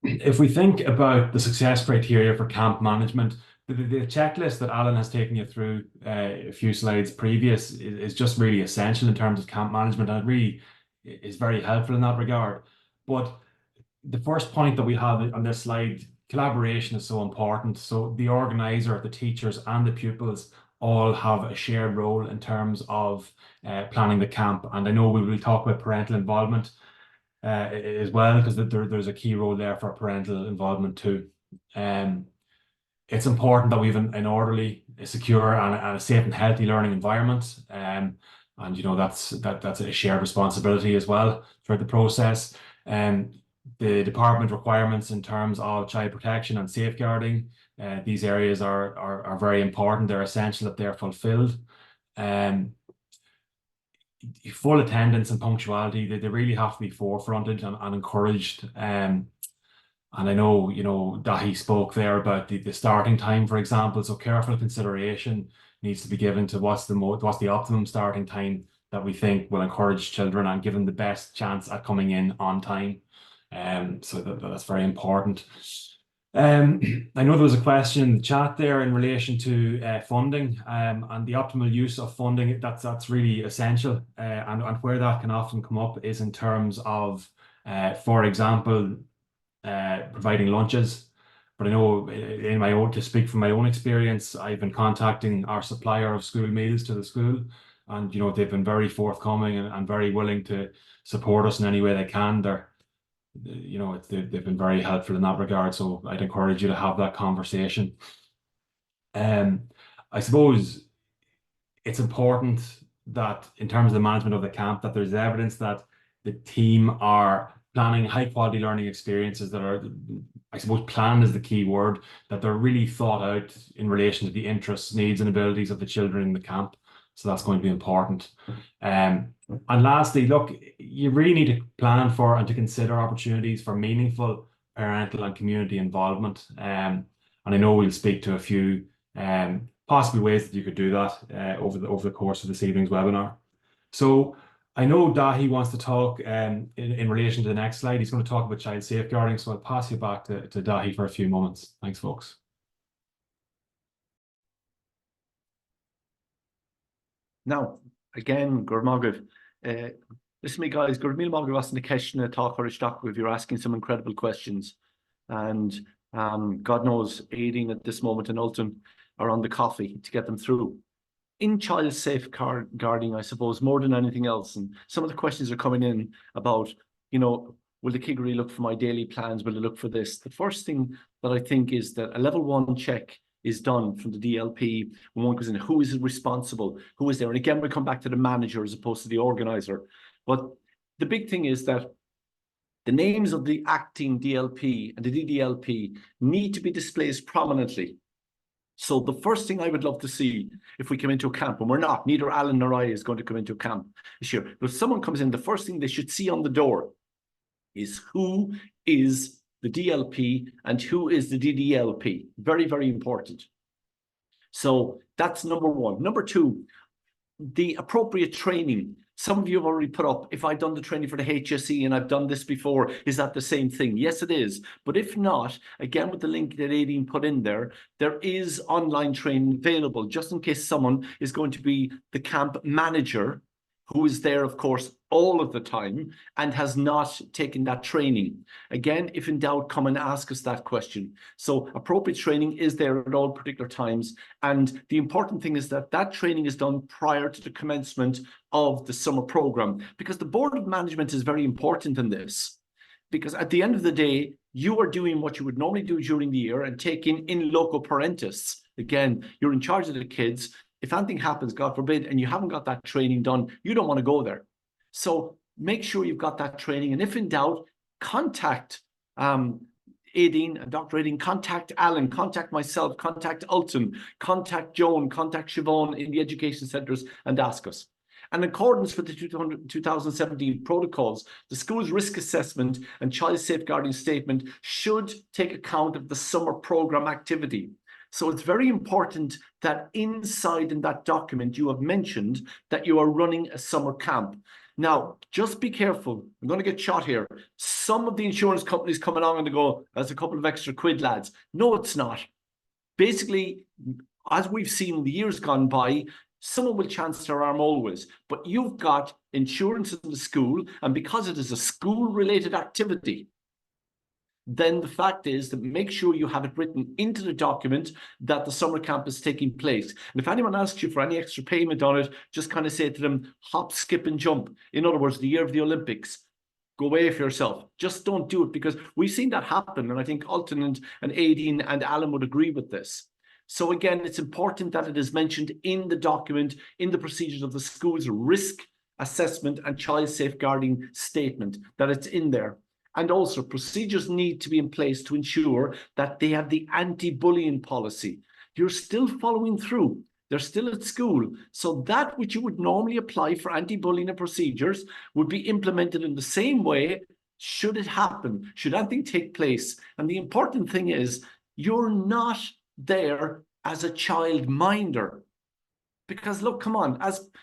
If we think about the success criteria for camp management, the checklist that Alan has taken you through a few slides previous is just really essential in terms of camp management, and it really is very helpful in that regard. But the first point that we have on this slide, collaboration is so important. So the organizer, the teachers, and the pupils all have a shared role in terms of planning the camp. And I know we will talk about parental involvement as well, because there's a key role there for parental involvement too. It's important that we have an orderly, secure, and a safe and healthy learning environment. And that's a shared responsibility as well throughout the process. The department requirements in terms of child protection and safeguarding, these areas are very important. They're essential that they're fulfilled. Full attendance and punctuality, they really have to be forefronted and encouraged. And I know, Dahi spoke there about the starting time, for example. So careful consideration needs to be given to what's the optimum starting time that we think will encourage children and give them the best chance at coming in on time. So that's very important. I know there was a question in the chat there in relation to funding and the optimal use of funding. That's really essential. And where that can often come up is in terms of, for example, providing lunches. But I know to speak from my own experience, I've been contacting our supplier of school meals to the school, and they've been very forthcoming and very willing to support us in any way they can. They've been very helpful in that regard. So I'd encourage you to have that conversation. I suppose it's important that in terms of the management of the camp, that there's evidence that the team are planning high quality learning experiences that are, I suppose, planned is the key word, that they're really thought out in relation to the interests, needs, and abilities of the children in the camp. So that's going to be important. And lastly, look, you really need to plan for and to consider opportunities for meaningful parental and community involvement. And I know we'll speak to a few possible ways that you could do that over the course of this evening's webinar. So I know Dahi wants to talk in relation to the next slide. He's going to talk about child safeguarding. So I'll pass you back to Dahi for a few moments. Thanks, folks. Now, again, Gur Mágaibh, listen to me, guys. Gur Míle Mágaibh wasn't a question to talk or a stock with. You're asking some incredible questions. And God knows, Aideen at this moment in Ulton are on the coffee to get them through. In child safeguarding, I suppose, more than anything else, and some of the questions are coming in about, will the Kiggery look for my daily plans? Will they look for this? The first thing that I think is that a level 1 check is done from the DLP when one goes in. Who is responsible? Who is there? And again, we come back to the manager as opposed to the organizer. But the big thing is that The names of the acting DLP and the DDLP need to be displayed prominently. So the first thing I would love to see if we come into a camp, and we're not, neither Alan nor I is going to come into a camp this year, but if someone comes in, the first thing they should see on the door is who is the DLP and who is the DDLP. Very, very important. So that's number one. Number two, the appropriate training. Some of you have already put up, if I've done the training for the HSE and I've done this before, is that the same thing? Yes, it is. But if not, again, with the link that Aideen put in there, there is online training available just in case someone is going to be the camp manager, who is there, of course, all of the time and has not taken that training. Again, if in doubt, come and ask us that question. So appropriate training is there at all particular times. And the important thing is that that training is done prior to the commencement of the summer program, because the board of management is very important in this. Because at the end of the day, you are doing what you would normally do during the year and taking in loco parentis. Again, you're in charge of the kids. If anything happens, God forbid, and you haven't got that training done, you don't want to go there. So make sure you've got that training. And if in doubt, contact Aideen and Dr. Aideen, contact Alan, contact myself, contact Ulton, contact Joan, contact Siobhan in the education centres and ask us. And in accordance with the 2017 protocols, the school's risk assessment and child safeguarding statement should take account of the summer programme activity. So it's very important that inside in that document you have mentioned that you are running a summer camp. Now, just be careful. I'm going to get shot here. Some of the insurance companies come along and they go, that's a couple of extra quid, lads. No, it's not. Basically, as we've seen in the years gone by, someone will chance their arm always, but you've got insurance in the school, and because it is a school-related activity, then the fact is that make sure you have it written into the document that the summer camp is taking place. And if anyone asks you for any extra payment on it, just kind of say to them, hop, skip and jump. In other words, the year of the Olympics, go away for yourself. Just don't do it, because we've seen that happen. And I think Alton and Aideen and Alan would agree with this. So again, it's important that it is mentioned in the document, in the procedures of the school's risk assessment and child safeguarding statement, that it's in there. And also procedures need to be in place to ensure that they have the anti-bullying policy. You're still following through. They're still at school. So that which you would normally apply for anti-bullying procedures would be implemented in the same way should it happen, should anything take place. And the important thing is you're not there as a child minder. Because look, come on,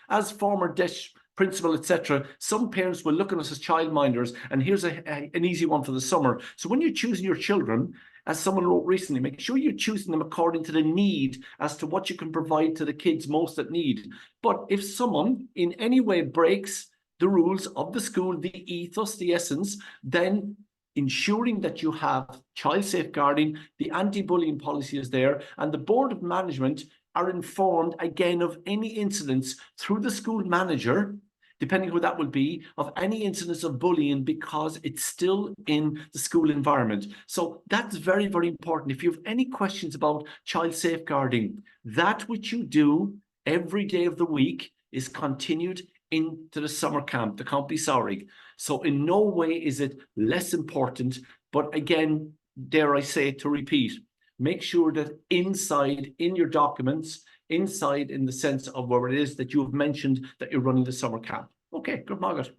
as former DEIS principal, etc., some parents will look at us as childminders, and here's an easy one for the summer. So when you're choosing your children, as someone wrote recently, make sure you're choosing them according to the need as to what you can provide to the kids most at need. But if someone in any way breaks the rules of the school, the ethos, the essence, then ensuring that you have child safeguarding, the anti-bullying policy is there, and the board of management are informed again of any incidents through the school manager, depending who that will be, of any incidents of bullying, because it's still in the school environment. So that's very, very important. If you have any questions about child safeguarding, that which you do every day of the week is continued into the summer camp, the County Saurig. So in no way is it less important, but again, dare I say to repeat, make sure that inside in your documents, inside in the sense of where it is that you have mentioned that you're running the summer camp. Okay, good, Margaret.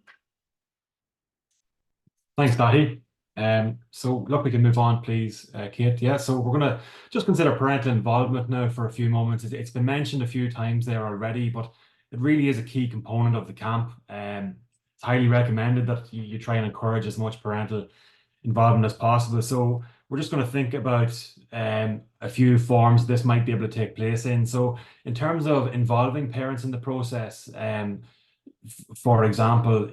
Thanks, Dahi. So look, we can move on, please, Kate. Yeah, so we're going to just consider parental involvement now for a few moments. It's been mentioned a few times there already, but it really is a key component of the camp. It's highly recommended that you try and encourage as much parental involvement as possible. So we're just going to think about a few forms this might be able to take place in. So in terms of involving parents in the process, for example,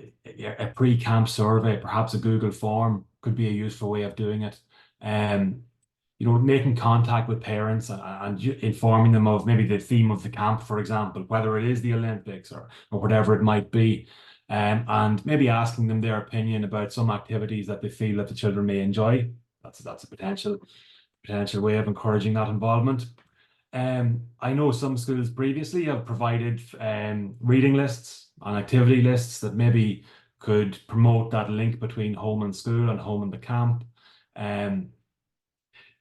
a pre-camp survey, perhaps a Google form could be a useful way of doing it. You know, making contact with parents and informing them of maybe the theme of the camp, for example, whether it is the Olympics or whatever it might be. And maybe asking them their opinion about some activities that they feel that the children may enjoy. That's a potential way of encouraging that involvement. I know some schools previously have provided reading lists and activity lists that maybe could promote that link between home and school and home and the camp.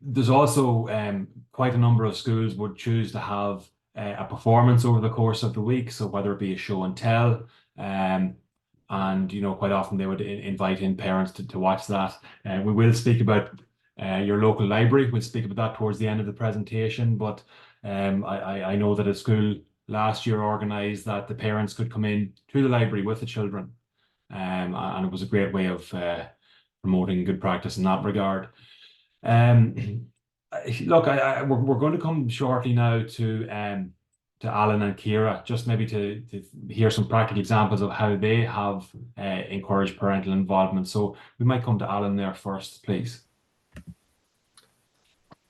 There's also quite a number of schools would choose to have a performance over the course of the week. So whether it be a show and tell, and quite often they would invite in parents to watch that. We will speak about your local library. We'll speak about that towards the end of the presentation. But I know that a school last year organised that the parents could come in to the library with the children, and it was a great way of promoting good practice in that regard. Look, we're going to come shortly now to Alan and Ciara, just maybe to hear some practical examples of how they have encouraged parental involvement. So we might come to Alan there first, please.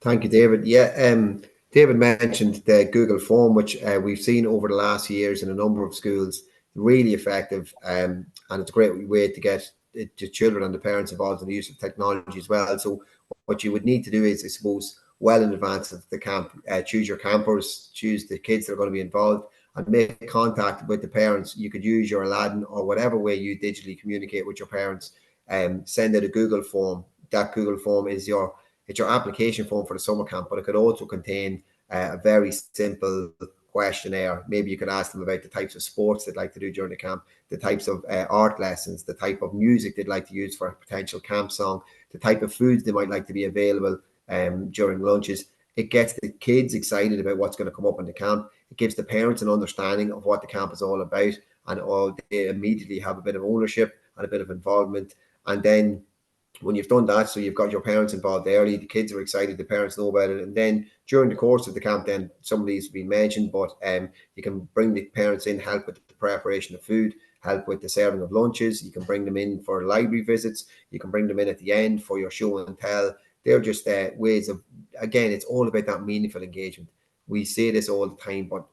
Thank you, David. Yeah, David mentioned the Google form, which we've seen over the last years in a number of schools, really effective, and it's a great way to get the children and the parents involved in the use of technology as well. So what you would need to do is, I suppose, well in advance of the camp, choose your campers, choose the kids that are going to be involved, and make contact with the parents. You could use your Aladdin or whatever way you digitally communicate with your parents. Send out a Google form. That Google form is your application form for the summer camp, but it could also contain a very simple questionnaire. Maybe you could ask them about the types of sports they'd like to do during the camp, the types of art lessons, the type of music they'd like to use for a potential camp song, the type of foods they might like to be available during lunches. It gets the kids excited about what's going to come up in the camp. It gives the parents an understanding of what the camp is all about, and they immediately have a bit of ownership and a bit of involvement. And then when you've done that, so you've got your parents involved early, the kids are excited, the parents know about it, and then during the course of the camp, then some of these have been mentioned, but you can bring the parents in, help with the preparation of food, help with the serving of lunches. You can bring them in for library visits. You can bring them in at the end for your show and tell. They're just ways of, again, it's all about that meaningful engagement. We say this all the time, but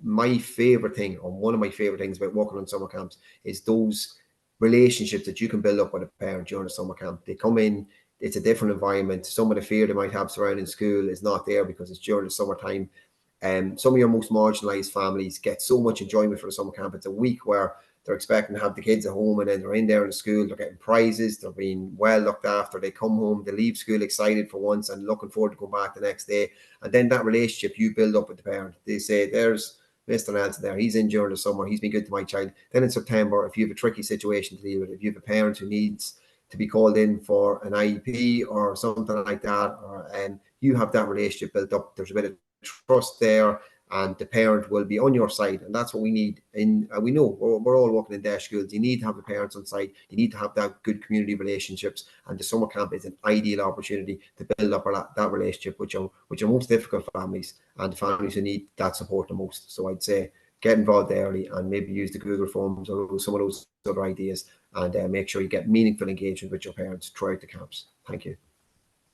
my favorite thing, or one of my favorite things about working on summer camps, is those relationships that you can build up with a parent during the summer camp. They come in, it's a different environment. Some of the fear they might have surrounding school is not there because it's during the summertime. Some of your most marginalized families get so much enjoyment for the summer camp. It's a week where they're expecting to have the kids at home, and then they're in there in the school, they're getting prizes, they're being well looked after, they come home, they leave school excited for once and looking forward to going back the next day. And then that relationship you build up with the parent. They say, there's Mr. Nelson there, he's in during the summer, he's been good to my child. Then in September, if you have a tricky situation to deal with, if you have a parent who needs to be called in for an IEP or something like that, or you have that relationship built up, there's a bit of trust there, and the parent will be on your side. And that's what we need. We know we're all working in DEIS schools. You need to have the parents on side. You need to have that good community relationships. And the summer camp is an ideal opportunity to build up that relationship with your most difficult families and the families who need that support the most. So I'd say get involved early and maybe use the Google Forms or some of those other ideas, and make sure you get meaningful engagement with your parents throughout the camps. Thank you.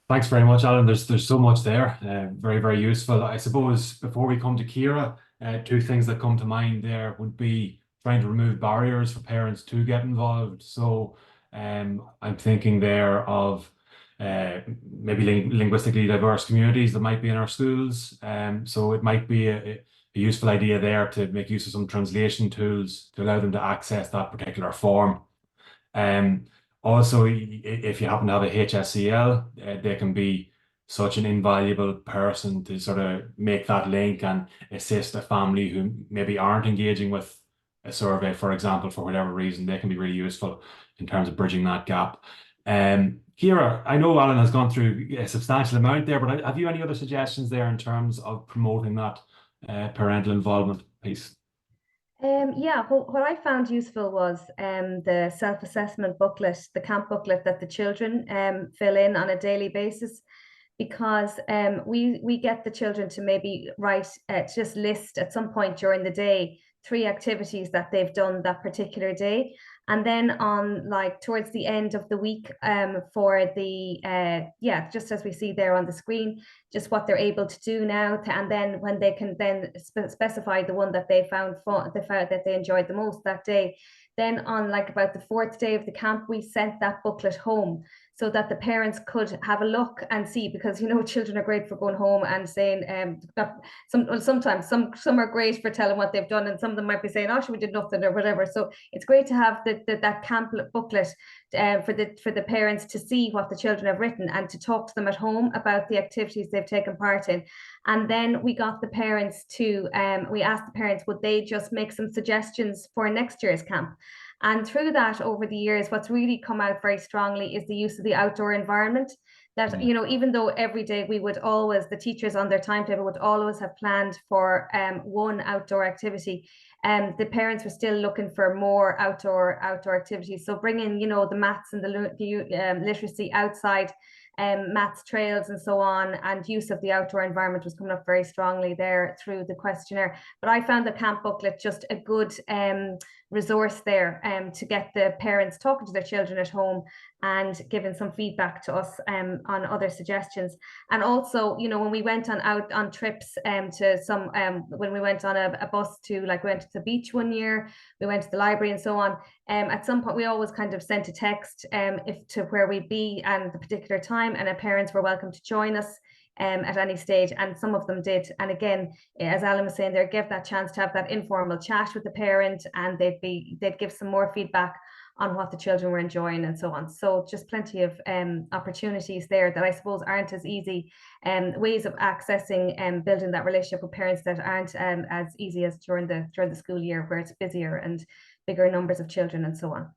Thanks very much, Alan. There's so much there. Very, very useful. I suppose before we come to Ciara, two things that come to mind there would be trying to remove barriers for parents to get involved. So I'm thinking there of maybe linguistically diverse communities that might be in our schools. So it might be a useful idea there to make use of some translation tools to allow them to access that particular form. Also, if you happen to have a HSCL, they can be such an invaluable person to sort of make that link and assist a family who maybe aren't engaging with a survey, for example, for whatever reason. They can be really useful in terms of bridging that gap. Ciara, I know Alan has gone through a substantial amount there, but have you any other suggestions there in terms of promoting that parental involvement piece? Yeah, what I found useful was the self-assessment booklet, the camp booklet that the children fill in on a daily basis, because we get the children to maybe write, just list at some point during the day 3 activities that they've done that particular day. And then on towards the end of the week for the, just as we see there on the screen, just what they're able to do now. And then when they can then specify the one that they found fun, that they enjoyed the most that day. Then on about the 4th day of the camp, we sent that booklet home so that the parents could have a look and see, because children are great for going home and saying sometimes some are great for telling what they've done, and some of them might be saying, oh, we did nothing or whatever. So it's great to have that camp booklet for the parents to see what the children have written and to talk to them at home about the activities they've taken part in. And then we got the parents to, we asked the parents, would they just make some suggestions for next year's camp? And through that, over the years, what's really come out very strongly is the use of the outdoor environment. That, you know, even though every day we would always, the teachers on their timetable would always have planned for one outdoor activity, the parents were still looking for more outdoor activities. So bringing, you know, the maths and the literacy outside, maths trails and so on, and use of the outdoor environment was coming up very strongly there through the questionnaire. But I found the camp booklet just a good resource there to get the parents talking to their children at home and giving some feedback to us on other suggestions. And also, you know, when we went out on trips to some, when we went on a bus to, like, we went to the beach one year, we went to the library and so on, at some point we always kind of sent a text if to where we'd be and the particular time, and our parents were welcome to join us at any stage, and some of them did. And again, as Alan was saying there, give that chance to have that informal chat with the parent, and they'd give some more feedback on what the children were enjoying and so on. So just plenty of opportunities there that I suppose aren't as easy, ways of accessing and building that relationship with parents that aren't as easy as during the school year, where it's busier and bigger numbers of children and so on.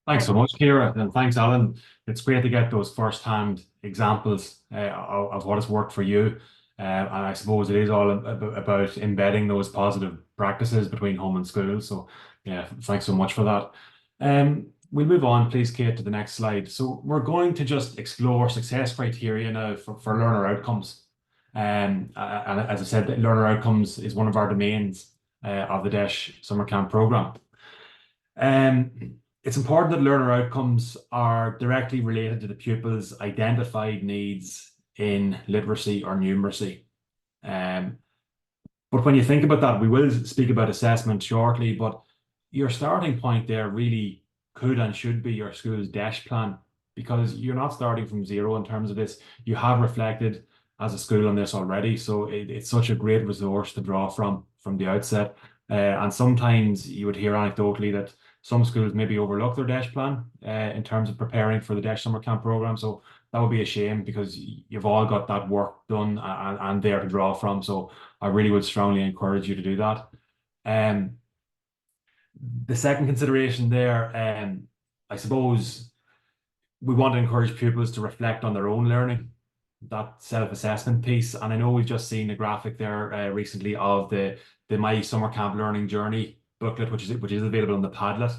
Thanks so much, Ciara, and thanks, Alan. It's great to get those first-hand examples of what has worked for you. And I suppose it is all about embedding those positive practices between home and school. So yeah, thanks so much for that. We'll move on, please, Kate, to the next slide. So we're going to just explore success criteria now for learner outcomes. And as I said, learner outcomes is one of our domains of the DEIS Summer Camp Programme. It's important that learner outcomes are directly related to the pupil's identified needs in literacy or numeracy. But when you think about that, we will speak about assessment shortly, but your starting point there really could and should be your school's DEIS plan, because you're not starting from zero in terms of this. You have reflected as a school on this already, so it's such a great resource to draw from the outset. And sometimes you would hear anecdotally that some schools maybe overlook their DEIS plan in terms of preparing for the DEIS Summer Camp Programme. So that would be a shame, because you've all got that work done and there to draw from. So I really would strongly encourage you to do that. The second consideration there, I suppose we want to encourage pupils to reflect on their own learning, that self-assessment piece. And I know we've just seen a graphic there recently of the My Summer Camp Learning Journey booklet, which is available on the Padlet.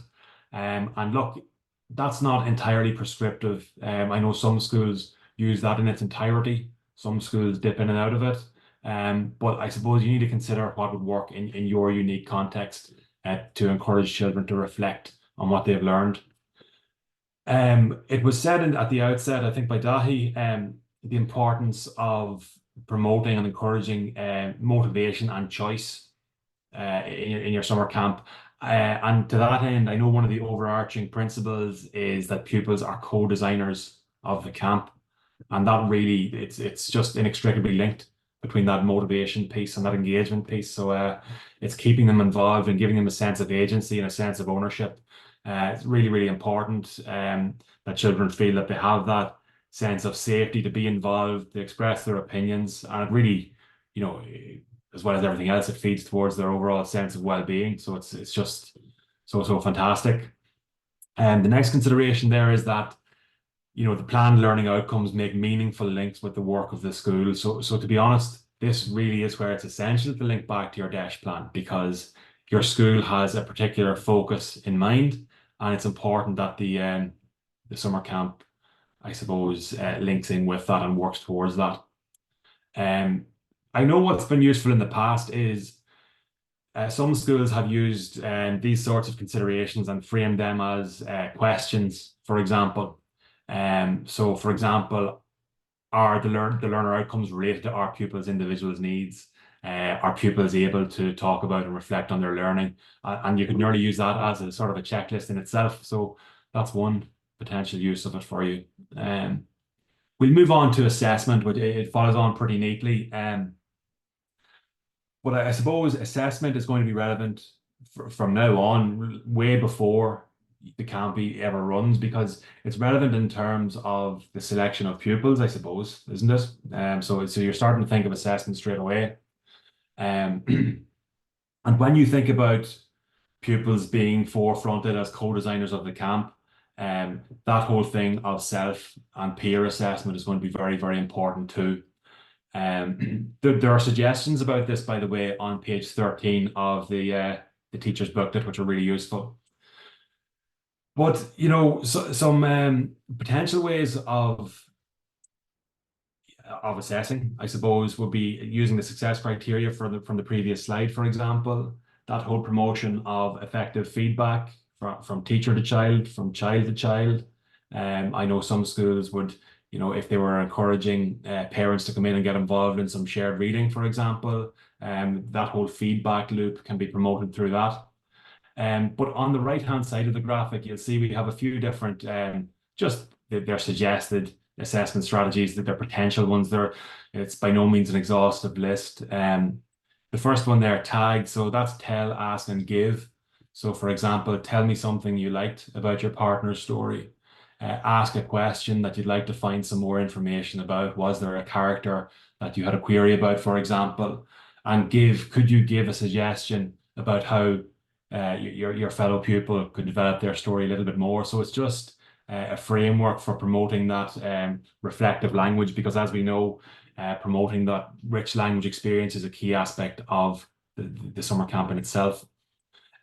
And look, that's not entirely prescriptive. I know some schools use that in its entirety. Some schools dip in and out of it. But I suppose you need to consider what would work in your unique context to encourage children to reflect on what they've learned. It was said at the outset, I think by Dahi, the importance of promoting and encouraging motivation and choice in your summer camp. And to that end, I know one of the overarching principles is that pupils are co-designers of the camp. And that really, it's just inextricably linked between that motivation piece and that engagement piece. So it's keeping them involved and giving them a sense of agency and a sense of ownership. It's really, really important that children feel that they have that sense of safety to be involved, to express their opinions. And it really, you know, as well as everything else, it feeds towards their overall sense of well-being. So it's just so fantastic. And the next consideration there is that, you know, the planned learning outcomes make meaningful links with the work of the school. So to be honest, this really is where it's essential to link back to your DEIS plan, because your school has a particular focus in mind, and it's important that the summer camp, I suppose, links in with that and works towards that. I know what's been useful in the past is some schools have used these sorts of considerations and framed them as questions, for example. So, for example, are the learner outcomes related to our pupils' individual needs? Are pupils able to talk about and reflect on their learning? And you can nearly use that as a sort of a checklist in itself. So that's one potential use of it for you. We'll move on to assessment, which it follows on pretty neatly. But I suppose assessment is going to be relevant from now on, way before the campy ever runs, because it's relevant in terms of the selection of pupils, I suppose, isn't it? So you're starting to think of assessment straight away. And when you think about pupils being forefronted as co-designers of the camp, that whole thing of self and peer assessment is going to be very, very important too. There are suggestions about this, by the way, on page 13 of the teacher's booklet, which are really useful. But some potential ways of assessing, I suppose, would be using the success criteria from the previous slide, for example. That whole promotion of effective feedback from teacher to child, from child to child. I know some schools would, if they were encouraging parents to come in and get involved in some shared reading, for example, that whole feedback loop can be promoted through that. But on the right-hand side of the graphic, you'll see we have a few different, they're suggested assessment strategies, that they're potential ones. It's by no means an exhaustive list. The first one there, tag, so that's tell, ask, and give. So for example, tell me something you liked about your partner's story. Ask a question that you'd like to find some more information about. Was there a character that you had a query about, for example? And give, could you give a suggestion about how your fellow pupil could develop their story a little bit more? So it's just a framework for promoting that reflective language, because as we know, promoting that rich language experience is a key aspect of the summer camp in itself.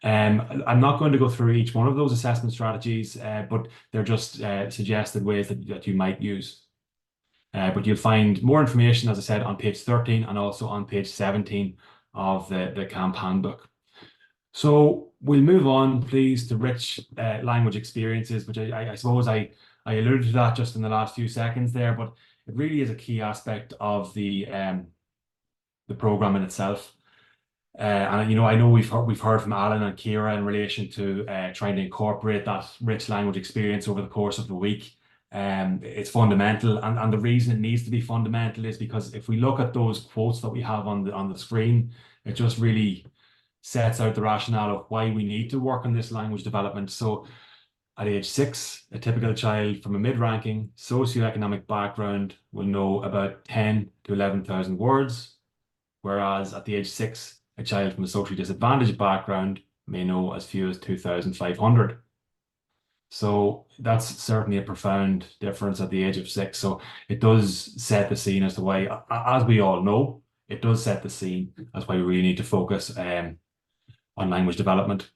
I'm not going to go through each one of those assessment strategies, but they're just suggested ways that you might use. But you'll find more information, as I said, on page 13 and also on page 17 of the camp handbook. So we'll move on, please, to rich language experiences, which I suppose I alluded to that just in the last few seconds there, but it really is a key aspect of the program in itself. And I know we've heard from Alan and Ciara in relation to trying to incorporate that rich language experience over the course of the week. It's fundamental, and the reason it needs to be fundamental is because if we look at those quotes that we have on the screen, it just really sets out the rationale of why we need to work on this language development. So at age 6, a typical child from a mid-ranking socioeconomic background will know about 10 to 11,000 words, whereas at the age 6, a child from a socially disadvantaged background may know as few as 2,500. So that's certainly a profound difference at the age of 6. So it does set the scene as to why, as we all know, it does set the scene as why we really need to focus on language development.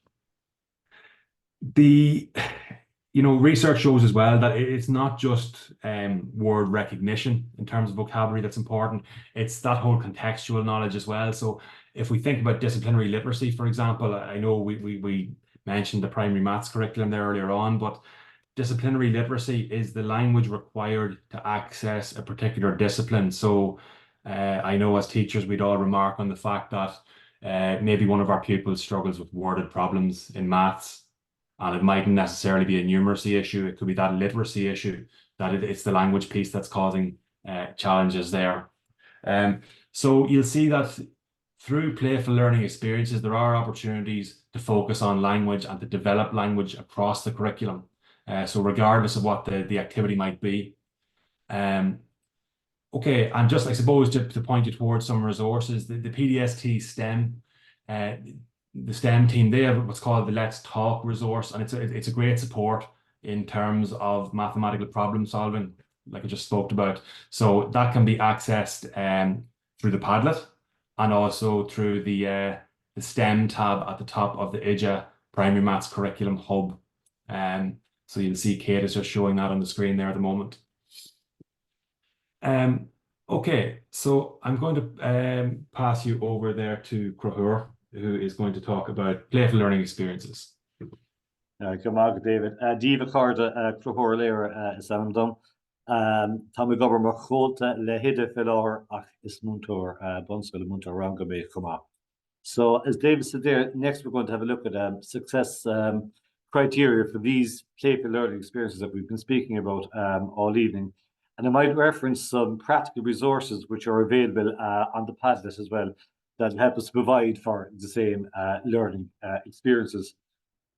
Research shows as well that it's not just word recognition in terms of vocabulary that's important. It's that whole contextual knowledge as well. So if we think about disciplinary literacy, for example, I know we mentioned the primary maths curriculum there earlier on, but disciplinary literacy is the language required to access a particular discipline. So I know as teachers, we'd all remark on the fact that maybe one of our pupils struggles with worded problems in maths, and it mightn't necessarily be a numeracy issue. It could be that literacy issue, that it's the language piece that's causing challenges there. So you'll see that through playful learning experiences, there are opportunities to focus on language and to develop language across the curriculum. So regardless of what the activity might be. Okay, and just I suppose to point you towards some resources, the PDST STEM, the STEM team, they have what's called the Let's Talk resource, and it's a great support in terms of mathematical problem solving, like I just spoke about. So that can be accessed through the Padlet and also through the STEM tab at the top of the IJA Primary Maths Curriculum Hub. So you'll see Kate is just showing that on the screen there at the moment. Okay, so I'm going to pass you over there to Crohur, who is going to talk about playful learning experiences. Cymag David. Díomh Carda Crohur Léir is Amdom. Tá mi gobar mar chóta le hide filar ach is muntor Bunsville muntor Rangabe Cymag. So as David said there, next we're going to have a look at success criteria for these playful learning experiences that we've been speaking about all evening. And I might reference some practical resources which are available on the Padlet as well. that help us provide for the same learning experiences.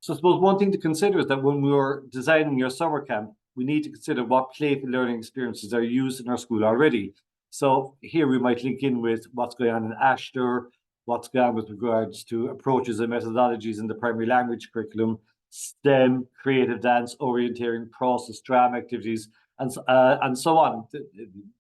So I suppose one thing to consider is that when we're designing your summer camp, we need to consider what playful learning experiences are used in our school already. So here we might link in with what's going on in Ashler, what's going on with regards to approaches and methodologies in the primary language curriculum, STEM, creative dance, orienteering, process, drama activities, and so on.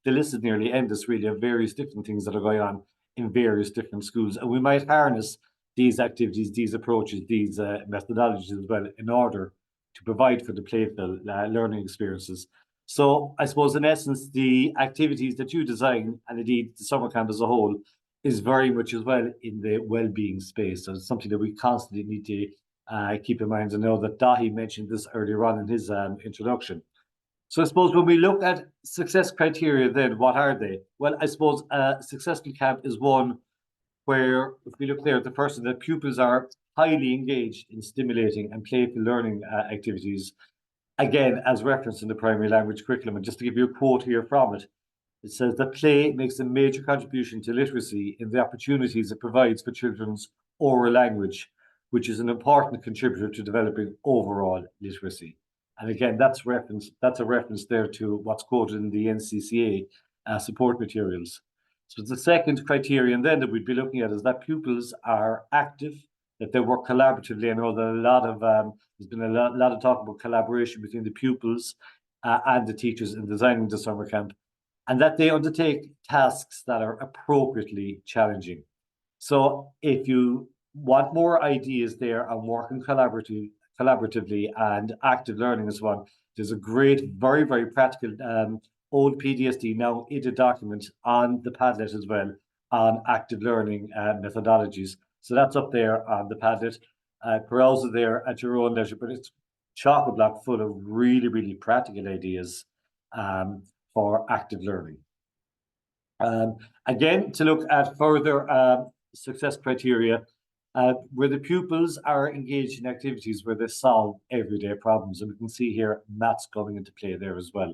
The list is nearly endless, really, of various different things that are going on in various different schools. And we might harness these activities, these approaches, these methodologies as well in order to provide for the playful learning experiences. So I suppose in essence, the activities that you design, and indeed the summer camp as a whole, is very much as well in the well-being space. So it's something that we constantly need to keep in mind. I know that Dahi mentioned this earlier on in his introduction. So I suppose when we look at success criteria, then what are they? Well, I suppose a successful camp is one where, if we look there at the first, that pupils are highly engaged in stimulating and playful learning activities, again, as referenced in the primary language curriculum. And just to give you a quote here from it, it says that play makes a major contribution to literacy in the opportunities it provides for children's oral language, which is an important contributor to developing overall literacy. And again, that's a reference there to what's quoted in the NCCA support materials. So the second criterion then that we'd be looking at is that pupils are active, that they work collaboratively. I know that a lot of there's been a lot of talk about collaboration between the pupils and the teachers in designing the summer camp, and that they undertake tasks that are appropriately challenging. So if you want more ideas there on working collaboratively and active learning as well, there's a great, very, very practical old PDSD, now IDA document on the Padlet as well on active learning methodologies. So that's up there on the Padlet. Browse it there at your own leisure, but it's chock-a-block full of really, really practical ideas for active learning. Again, to look at further success criteria, where the pupils are engaged in activities where they solve everyday problems. And we can see here maths coming into play there as well.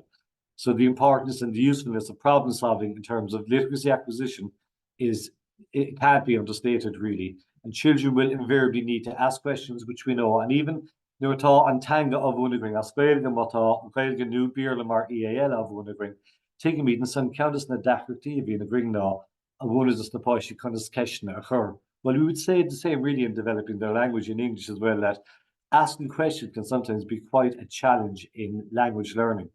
So the importance and the usefulness of problem solving in terms of literacy acquisition it can't be understated, really. And children will invariably need to ask questions which we know, and even we're taught an tanga of unagring, as Gaeligan mata, Gaeligan new beer mar EAL of unagring, taking me in some countess na dachar TV in a gring now, and one is the poishi kundas question a her. Well, we would say the same really in developing their language in English as well, that asking questions can sometimes be quite a challenge in language learning.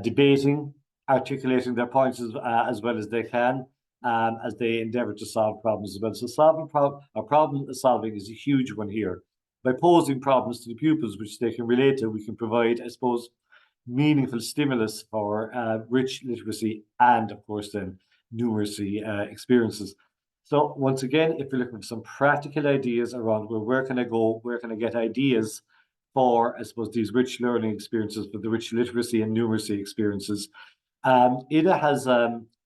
Debating, articulating their points as well as they can, as they endeavour to solve problems as well. So problem solving is a huge one here. By posing problems to the pupils which they can relate to, we can provide, I suppose, meaningful stimulus for rich literacy and, of course, then numeracy experiences. So once again, if you're looking for some practical ideas around, well, where can I go, where can I get ideas for, I suppose, these rich learning experiences, for the rich literacy and numeracy experiences, IDA has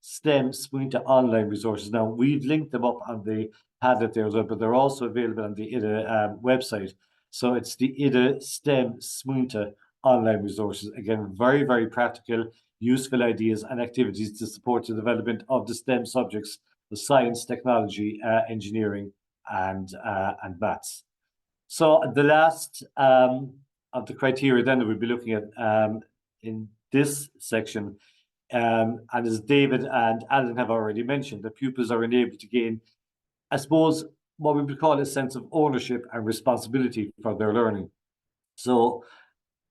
STEM suite of online resources. Now, we've linked them up on the Padlet there as well, but they're also available on the IDA website. So it's the IDA STEM suite of online resources. Again, very, very practical, useful ideas and activities to support the development of the STEM subjects, the science, technology, engineering, and maths. So the last of the criteria then that we'll be looking at in this section, and as David and Alan have already mentioned, the pupils are enabled to gain, I suppose, what we would call a sense of ownership and responsibility for their learning. So,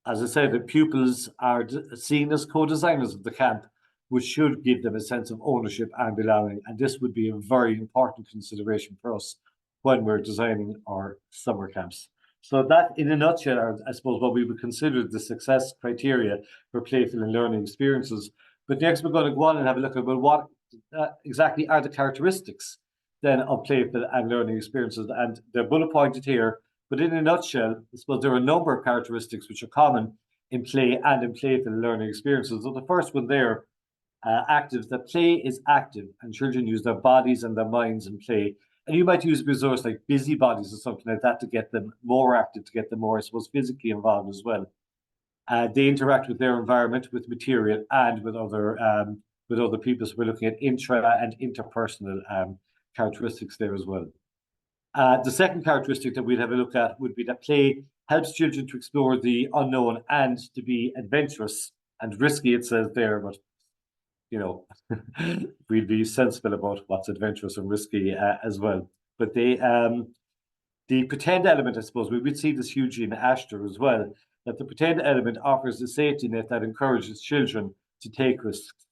as I said, the pupils are seen as co-designers of the camp, which should give them a sense of ownership and belonging. And this would be a very important consideration for us when we're designing our summer camps. So that, in a nutshell, are, I suppose, what we would consider the success criteria for playful and learning experiences. But next, we're going to go on and have a look at, well, what exactly are the characteristics then of playful and learning experiences? And they're bullet pointed here, but in a nutshell, I suppose there are a number of characteristics which are common in play and in playful learning experiences. So the first one there, active, that play is active and children use their bodies and their minds in play. And you might use a resource like busybodies or something like that to get them more active, to get them more, I suppose, physically involved as well. They interact with their environment, with material, and with other people. So we're looking at intra and interpersonal characteristics there as well. The second characteristic that we'd have a look at would be that play helps children to explore the unknown and to be adventurous and risky, it says there, but you know, we'd be sensible about what's adventurous and risky as well. But the pretend element, I suppose, we would see this hugely in Ashton as well, that the pretend element offers a safety net that encourages children to take risks.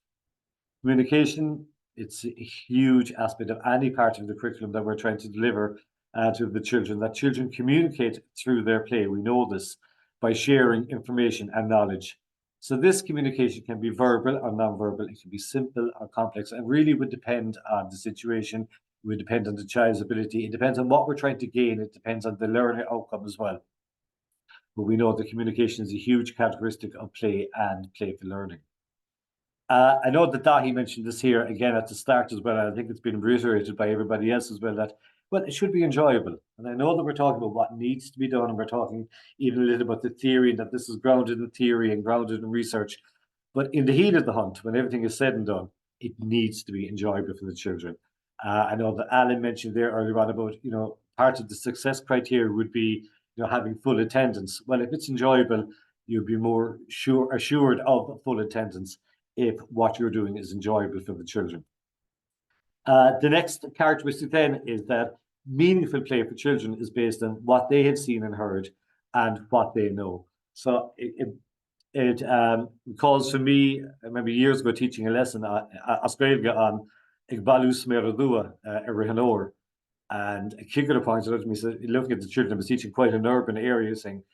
Communication, it's a huge aspect of any part of the curriculum that we're trying to deliver to the children, that children communicate through their play. We know this by sharing information and knowledge. So this communication can be verbal or non-verbal, it can be simple or complex, and really would depend on the situation, it would depend on the child's ability, it depends on what we're trying to gain, it depends on the learning outcome as well. But we know that communication is a huge characteristic of play and playful learning. I know that Dahi mentioned this here again at the start as well, and I think it's been reiterated by everybody else as well, that well, it should be enjoyable. And I know that we're talking about what needs to be done, and we're talking even a little about the theory, that this is grounded in theory and grounded in research. But in the heat of the hunt, when everything is said and done, it needs to be enjoyable for the children. I know that Alan mentioned there earlier on about, you know, part of the success criteria would be, you know, having full attendance. Well, if it's enjoyable, you'll be more assured of full attendance if what you're doing is enjoyable for the children. The next characteristic then is that meaningful play for children is based on what they have seen and heard and what they know. So it calls for me, I remember years ago teaching a lesson Australia on Igbalus Meradua Erihanor, and a kicker pointed out to me, said, looking at the children, I was teaching quite an urban area, saying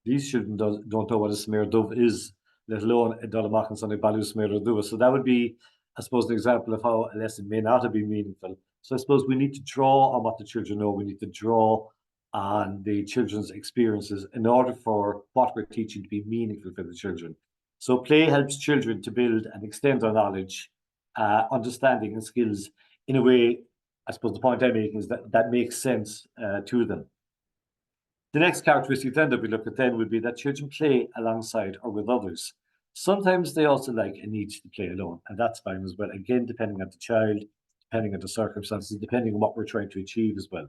these children don't know what a smear dove is, let alone a Dolamakan on Igbalus Meradua. So that would be, I suppose, an example of how a lesson may not have been meaningful. So I suppose we need to draw on what the children know. We need to draw on the children's experiences in order for what we're teaching to be meaningful for the children. So play helps children to build and extend their knowledge, understanding and skills in a way, I suppose the point I'm making is that makes sense to them. The next characteristic then that we look at then would be that children play alongside or with others. Sometimes they also like and need to play alone, and that's fine as well. Again, depending on the child, depending on the circumstances, depending on what we're trying to achieve as well.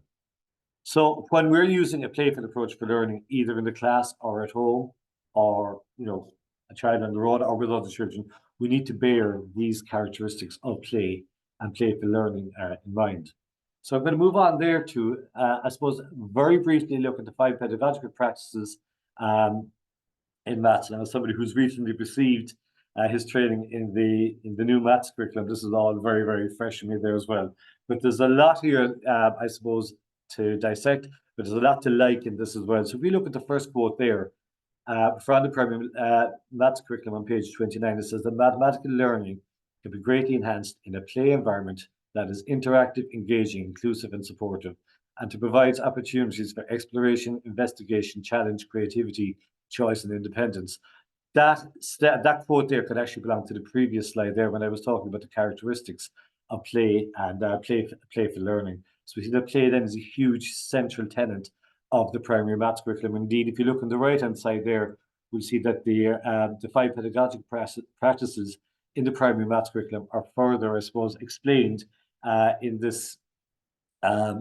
So when we're using a playful approach for learning, either in the class or at home, or you know, a child on the road or with other children, we need to bear these characteristics of play and playful learning in mind. So I'm going to move on there to, I suppose, very briefly look at the 5 pedagogical practices in maths. And as somebody who's recently received his training in the new maths curriculum, this is all very, very fresh for me there as well. But there's a lot here, I suppose, to dissect, but there's a lot to like in this as well. So if we look at the first quote there, from the primary maths curriculum on page 29, it says that mathematical learning can be greatly enhanced in a play environment that is interactive, engaging, inclusive, and supportive, and to provide opportunities for exploration, investigation, challenge, creativity, choice, and independence. That quote there could actually belong to the previous slide there when I was talking about the characteristics of play and playful learning. So we see that play then is a huge central tenet of the primary maths curriculum. Indeed, if you look on the right-hand side there, we'll see that the 5 pedagogic practices in the primary maths curriculum are further, I suppose, explained in this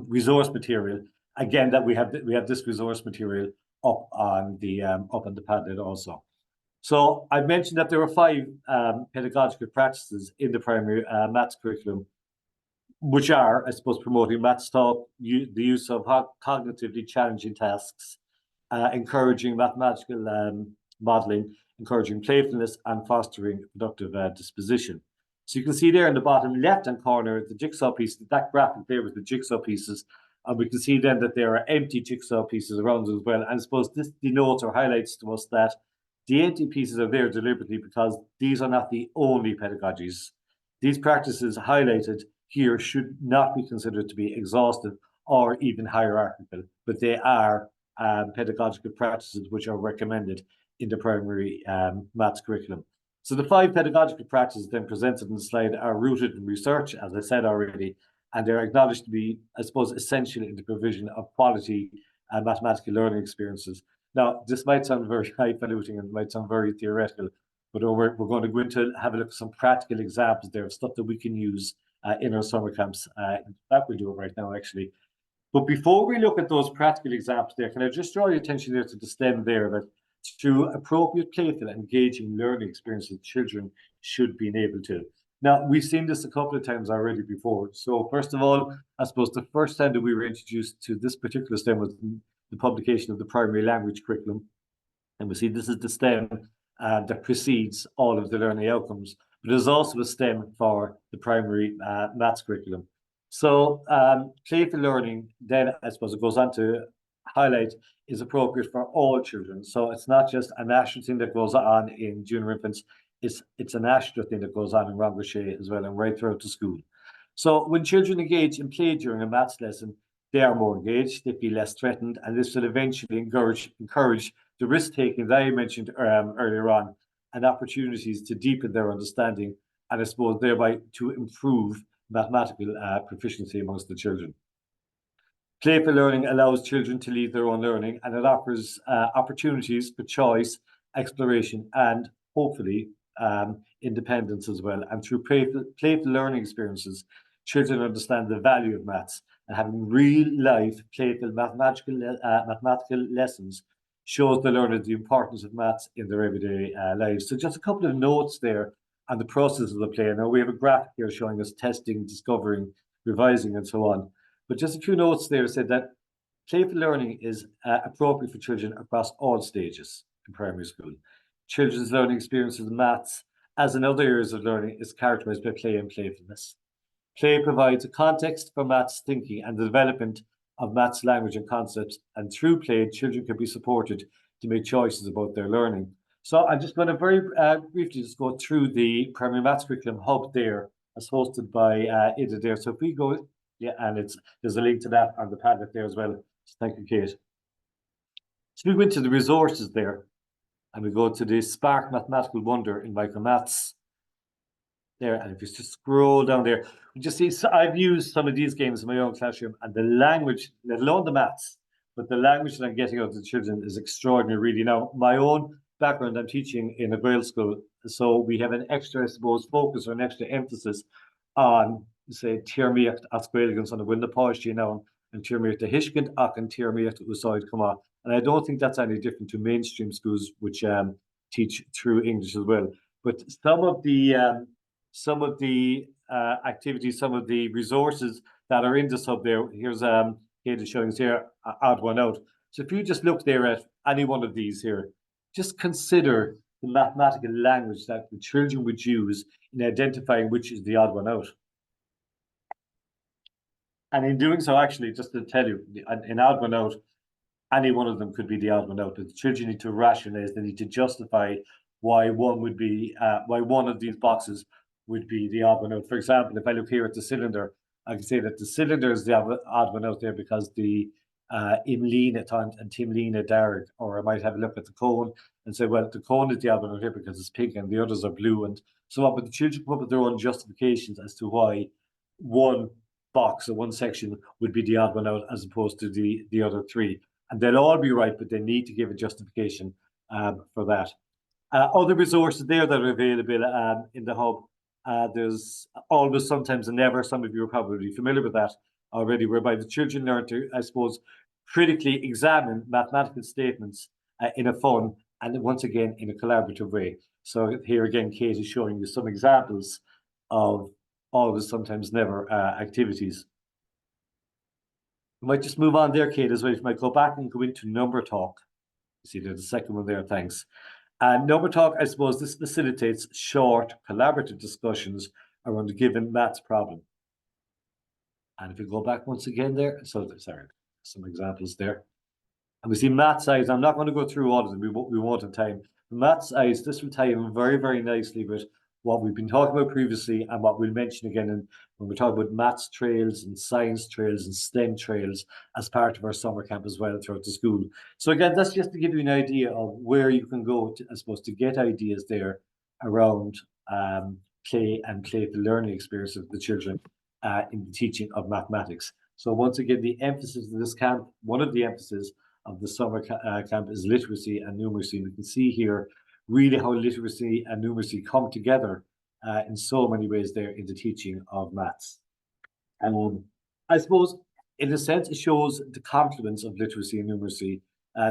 resource material. Again, that we have this resource material up on the Padlet also. So I've mentioned that there are 5 pedagogical practices in the primary maths curriculum, which are, I suppose, promoting maths talk, the use of cognitively challenging tasks, encouraging mathematical modeling, encouraging playfulness, and fostering productive disposition. So you can see there in the bottom left-hand corner, the jigsaw piece, that graphic there with the jigsaw pieces, and we can see then that there are empty jigsaw pieces around as well. And I suppose this denotes or highlights to us that the empty pieces are there deliberately because these are not the only pedagogies. These practices highlighted here should not be considered to be exhaustive or even hierarchical, but they are pedagogical practices which are recommended in the primary maths curriculum. So the 5 pedagogical practices then presented in the slide are rooted in research, as I said already, and they're acknowledged to be, I suppose, essential in the provision of quality mathematical learning experiences. Now, this might sound very highfalutin and might sound very theoretical, but we're going to go into have a look at some practical examples there of stuff that we can use in our summer camps. That we'll do it right now, actually. But before we look at those practical examples there, can I just draw your attention there to the STEM there, that through appropriate, playful, engaging learning experiences, children should be enabled to. Now, we've seen this a couple of times already before. So first of all, I suppose the first time that we were introduced to this particular STEM was the publication of the primary language curriculum. And we see this is the STEM that precedes all of the learning outcomes, but there's also a STEM for the primary maths curriculum. So playful learning, then I suppose it goes on to highlight, is appropriate for all children. So it's not just a national thing that goes on in junior infants, it's a national thing that goes on in Rangoshay as well, and right throughout the school. So when children engage in play during a maths lesson, they are more engaged, they feel less threatened, and this will eventually encourage the risk-taking that I mentioned earlier on, and opportunities to deepen their understanding, and I suppose thereby to improve mathematical proficiency amongst the children. Playful learning allows children to lead their own learning, and it offers opportunities for choice, exploration, and hopefully independence as well. And through playful learning experiences, children understand the value of maths, and having real-life playful mathematical lessons shows the learner the importance of maths in their everyday lives. So just a couple of notes there on the process of the play. Now we have a graphic here showing us testing, discovering, revising, and so on. But just a few notes there said that playful learning is appropriate for children across all stages in primary school. Children's learning experiences in maths, as in other areas of learning, is characterized by play and playfulness. Play provides a context for maths thinking and the development of maths language and concepts, and through play, children can be supported to make choices about their learning. So I'm just going to very briefly just go through the primary maths curriculum hub there, as hosted by Ida there. So if we go, yeah, and there's a link to that on the Padlet there as well. So thank you, Kate. So we went to the resources there, and we go to the Spark Mathematical Wonder in Micromaths there, and if you just scroll down there, you just see, so I've used some of these games in my own classroom, and the language, let alone the maths, but the language that I'm getting out of the children is extraordinary, really. Now, my own background, I'm teaching in a Gael school, so we have an extra, I suppose, focus or an extra emphasis on, say, Tíormíocht as Gaeilgeans on the Winna Páistí now, and Tíormíocht the Hishkent, and Tíormíocht Usaid Kama. And I don't think that's any different to mainstream schools which teach through English as well. But some of the activities, some of the resources that are in this hub there, here's Kate is showing us here, odd one out. So if you just look there at any one of these here, just consider the mathematical language that the children would use in identifying which is the odd one out. And in doing so, actually, just to tell you, in odd one out, any one of them could be the odd one out. But the children need to rationalize, they need to justify why one would be, why one of these boxes would be the odd one out. For example, if I look here at the cylinder, I can say that the cylinder is the odd one out there because the Imlina and Timlina Darg, or I might have a look at the cone and say, well, the cone is the odd one out here because it's pink and the others are blue, and so on. But the children come up with their own justifications as to why one box or one section would be the odd one out as opposed to the other three. And they'll all be right, but they need to give a justification for that. Other resources there that are available in the hub. There's always, sometimes, and never. Some of you are probably familiar with that already, whereby the children learn to, I suppose, critically examine mathematical statements in a fun and once again in a collaborative way. So here again, Kate is showing you some examples of always, sometimes, never activities. We might just move on there, Kate, as well. If you might go back and go into Number Talk. You see there's the second one there, thanks. And Number Talk, I suppose this facilitates short, collaborative discussions around a given maths problem. And if you go back once again there, so sorry, some examples there. And we see maths eyes. I'm not going to go through all of them, we won't have time. The maths eyes, this will tie in very, very nicely with what we've been talking about previously and what we'll mention again when we talk about maths trails and science trails and STEM trails as part of our summer camp as well throughout the school. So again, that's just to give you an idea of where you can go, I suppose, to get ideas there around play and playful learning experience of the children in the teaching of mathematics. So once again, the emphasis of this camp, one of the emphasis of the summer camp is literacy and numeracy. We can see here really how literacy and numeracy come together in so many ways there in the teaching of maths. I suppose, in a sense, it shows the complements of literacy and numeracy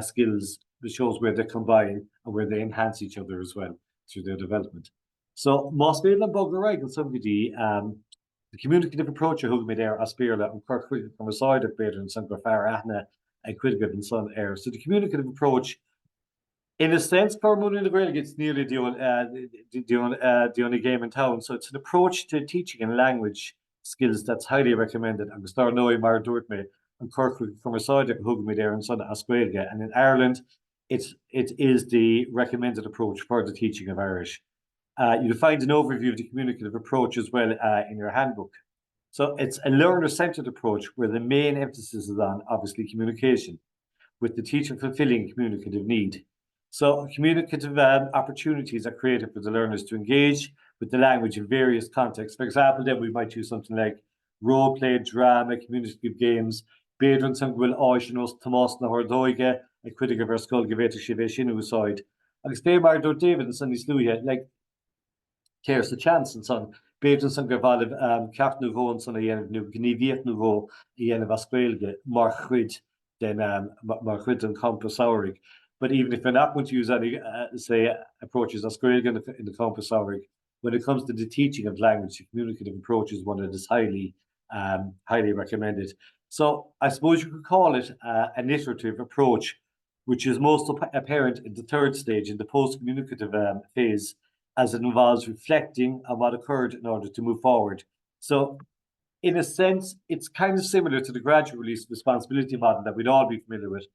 skills. It shows where they combine and where they enhance each other as well through their development. So, Más Béla Bogger Reagan somebody the communicative approach of me there as Spirla and Kirk from a side of Bader and Sun Grafar Ahna and Quidgib and Sun Air. So the communicative approach, in a sense, Cormoon in the Gael gets nearly the only game in town. So it's an approach to teaching and language skills that's highly recommended. I'm starting knowing Mar Dortme and Kirk from a side of me there and Sun Asquelga. And in Ireland, it is the recommended approach for the teaching of Irish. You'll find an overview of the communicative approach as well in your handbook. So it's a learner-centered approach where the main emphasis is on, obviously, communication, with the teacher fulfilling communicative need. So communicative opportunities are created for the learners to engage with the language in various contexts. For example, then we might use something like role play, drama, communicative games, Bedron Sangwil Oishinos, Tomas Nahordoiga, a critic of our skull Gaveta Shiveshinu side. And stay by David and Sunny Sluya, like Cares the chance and son. Bedron Sangaval, Cap Nouveau and Son Ian of Gniviet Nouveau, Ian of Asquelga, Marchrid, then Marchrid and Campus Aurig. But even if you're not going to use any, say, approaches Asquelga in the Campus Aurig, when it comes to the teaching of language, the communicative approach is one that is highly recommended. So I suppose you could call it an iterative approach, which is most apparent in the third stage, in the post-communicative phase, as it involves reflecting on what occurred in order to move forward. So in a sense, it's kind of similar to the gradual release responsibility model that we'd all be familiar with.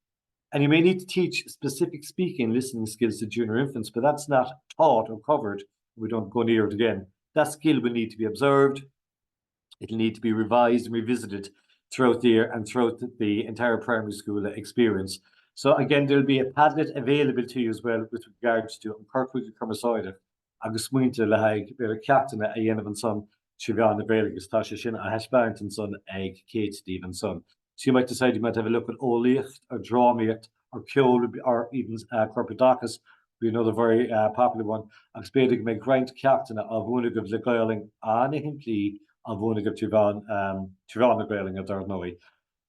And you may need to teach specific speaking and listening skills to junior infants, but that's not taught or covered. We don't go near it again. That skill will need to be observed. It'll need to be revised and revisited throughout the year and throughout the entire primary school experience. So again, there'll be a Padlet available to you as well with regards to Kirkwood and Kermasoida. Agus muinte le haig be captain a dhéanamh an son Siobhan na Gaeilgeas tá sé sin a heispeint an son ag Kate Steve and son. So you might decide you might have a look at Ólaíocht or Drámaíocht or Ceol or even Corpodacus, be another very popular one. Agus beidig me grind captain of Unigov le Gaeling an himplí of Unigov Siobhan na Gaeling of Darnoy.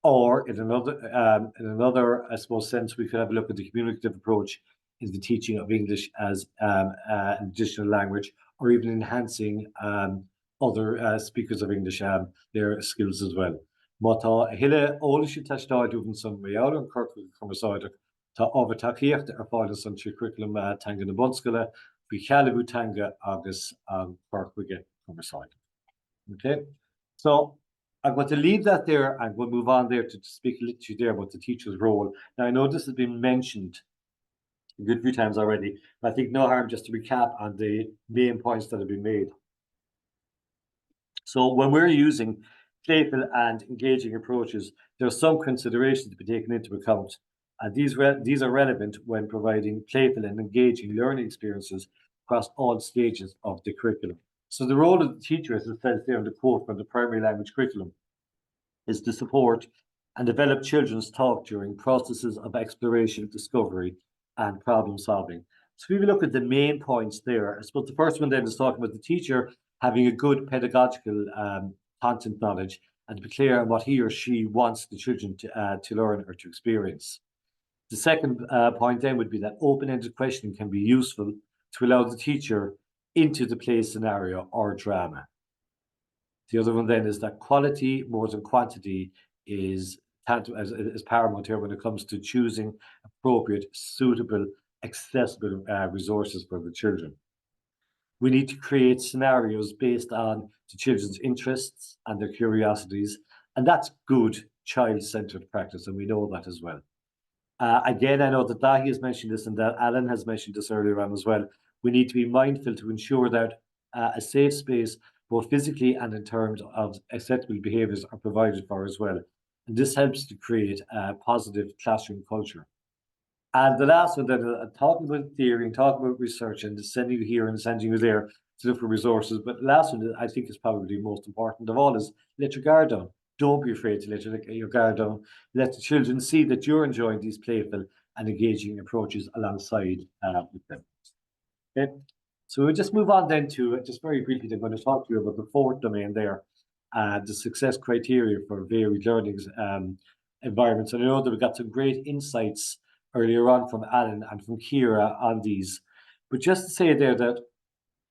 Or in another, I suppose, sense, we could have a look at the communicative approach in the teaching of English as an additional language, or even enhancing other speakers of English their skills as well. Mata hele Polish testá dúvan san méall an Kirkwood Commercider tá overtakeíocht fáil san curriculum tanga na bonskole fi chalibú tanga agus Kirkwood Commercider. Okay, so I'm going to leave that there and we'll move on there to speak a little there about the teacher's role. Now I know this has been mentioned a good few times already, but I think no harm just to recap on the main points that have been made. So when we're using playful and engaging approaches, there are some considerations to be taken into account, and these are relevant when providing playful and engaging learning experiences across all stages of the curriculum. So the role of the teacher, as it says there in the quote from the primary language curriculum, is to support and develop children's thought during processes of exploration, discovery, and problem solving. So if we look at the main points there, I suppose the first one then is talking about the teacher having a good pedagogical content knowledge and to be clear on what he or she wants the children to learn or to experience. The second point then would be that open-ended questioning can be useful to allow the teacher into the play scenario or drama. The other one then is that quality more than quantity is paramount here when it comes to choosing appropriate, suitable, accessible resources for the children. We need to create scenarios based on the children's interests and their curiosities, and that's good child-centered practice, and we know that as well. Again, I know that Dahi has mentioned this and that Alan has mentioned this earlier on as well. We need to be mindful to ensure that a safe space, both physically and in terms of acceptable behaviours, are provided for as well. And this helps to create a positive classroom culture. And the last one, then, talking about theory and talking about research and sending you here and sending you there to look for resources. But the last one that I think is probably most important of all is let your guard down. Don't be afraid to let your guard down. Let the children see that you're enjoying these playful and engaging approaches alongside with them. Okay. So we'll just move on then to, just very briefly, I'm going to talk to you about the fourth domain there, the success criteria for varied learning environments. And I know that we got some great insights earlier on from Alan and from Ciara on these. But just to say there that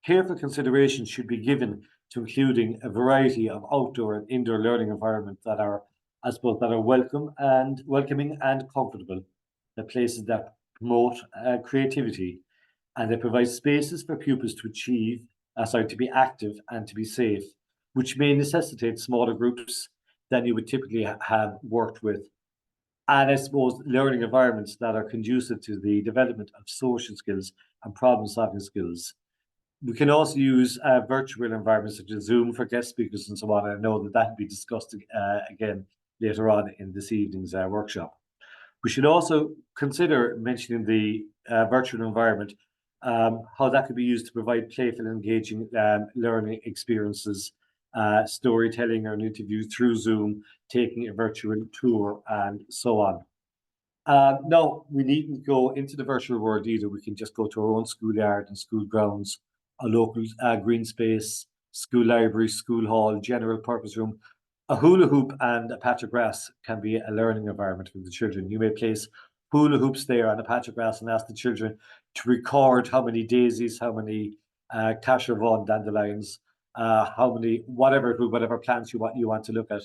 careful consideration should be given to including a variety of outdoor and indoor learning environments that are, I suppose, that are welcoming and comfortable, the places that promote creativity, and they provide spaces for pupils to to be active and to be safe, which may necessitate smaller groups than you would typically have worked with. And I suppose learning environments that are conducive to the development of social skills and problem-solving skills. We can also use virtual environments such as Zoom for guest speakers and so on. I know that will be discussed again later on in this evening's workshop. We should also consider mentioning the virtual environment, how that could be used to provide playful and engaging learning experiences, storytelling or an interview through Zoom, taking a virtual tour, and so on. No, we needn't go into the virtual world either. We can just go to our own schoolyard and school grounds, a local green space, school library, school hall, general purpose room. A hula hoop and a patch of grass can be a learning environment for the children. You may place hula hoops there on a patch of grass and ask the children to record how many daisies, how many Cashirvaugh dandelions, how many, whatever plants you want to look at,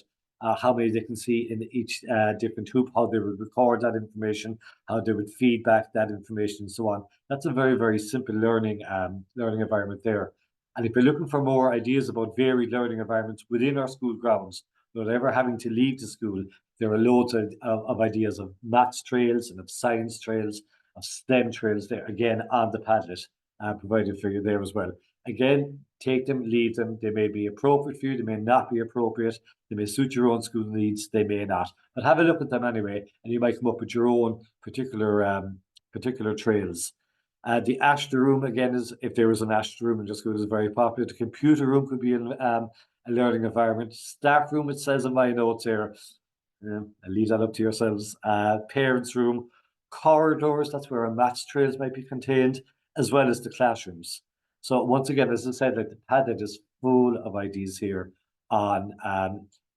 how many they can see in each different hoop, how they would record that information, how they would feed back that information, and so on. That's a very, very simple learning environment there. And if you're looking for more ideas about varied learning environments within our school grounds, without ever having to leave the school, there are loads of ideas of maths trails and of science trails, of STEM trails there, again, on the Padlet, provided for you there as well. Again, take them, leave them. They may be appropriate for you, they may not be appropriate, they may suit your own school needs, they may not. But have a look at them anyway, and you might come up with your own particular trails. The Ashton room, again, is, if there was an Ashton room in just school, is very popular. The computer room could be a learning environment. Staff room, it says in my notes here. I'll leave that up to yourselves. Parents room, corridors, that's where our maths trails might be contained, as well as the classrooms. So once again, as I said, like, the Padlet is full of ideas here on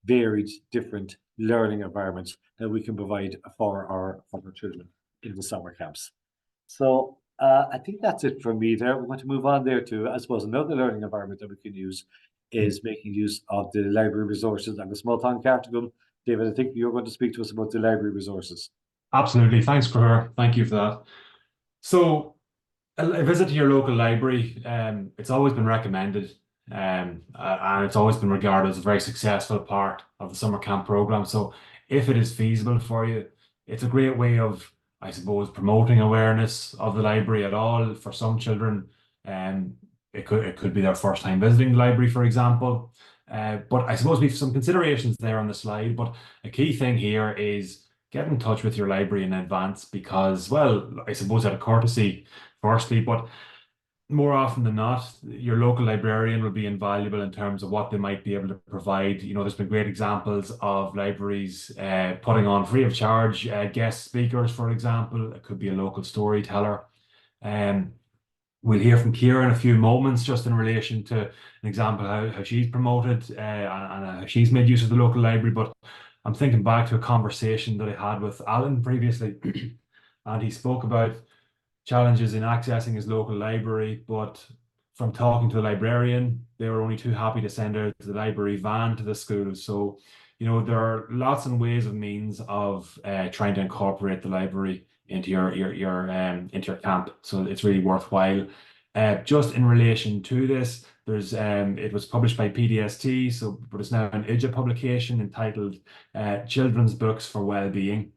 varied different learning environments that we can provide for our children in the summer camps. So I think that's it from me there. We're going to move on there to, I suppose, another learning environment that we can use is making use of the library resources and the small town Cartagon. David, I think you're going to speak to us about the library resources. Absolutely. Thanks, Cahir. Thank you for that. So a visit to your local library, it's always been recommended, and it's always been regarded as a very successful part of the summer camp program. So if it is feasible for you, it's a great way of, I suppose, promoting awareness of the library at all. For some children, it could be their first time visiting the library, for example. But I suppose we've some considerations there on the slide. But a key thing here is get in touch with your library in advance because, well, I suppose out of courtesy, firstly, but more often than not, your local librarian will be invaluable in terms of what they might be able to provide. You know, there's been great examples of libraries putting on free of charge guest speakers, for example. It could be a local storyteller. We'll hear from Ciara in a few moments just in relation to an example how she's promoted and how she's made use of the local library. But I'm thinking back to a conversation that I had with Alan previously, and he spoke about challenges in accessing his local library, but from talking to the librarian, they were only too happy to send out the library van to the school. So, you know, there are lots and ways of means of trying to incorporate the library into your camp. So it's really worthwhile. Just in relation to this, there's it was published by PDST, but it's now an IJA publication entitled Children's Books for Wellbeing,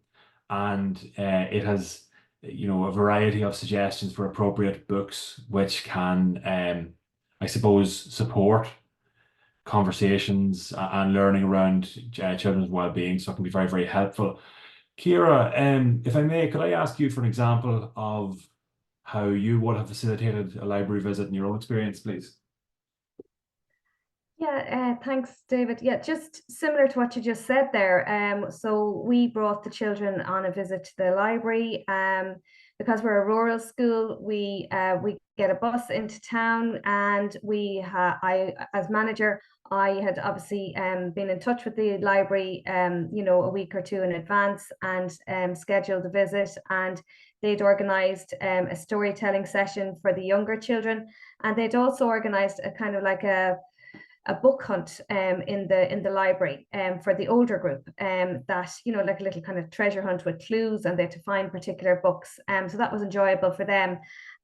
and it has, you know, a variety of suggestions for appropriate books which can, I suppose, support conversations and learning around children's well-being. So it can be very, very helpful. Ciara, if I may, could I ask you for an example of how you would have facilitated a library visit in your own experience, please? Yeah, thanks, David. Yeah, just similar to what you just said there. So we brought the children on a visit to the library. Because we're a rural school, we get a bus into town, and I, as manager, I had obviously been in touch with the library, a week or two in advance, and scheduled a visit, and they'd organised a storytelling session for the younger children, and they'd also organised a kind of like a book hunt in the library for the older group, that like a little kind of treasure hunt with clues, and they had to find particular books, so that was enjoyable for them.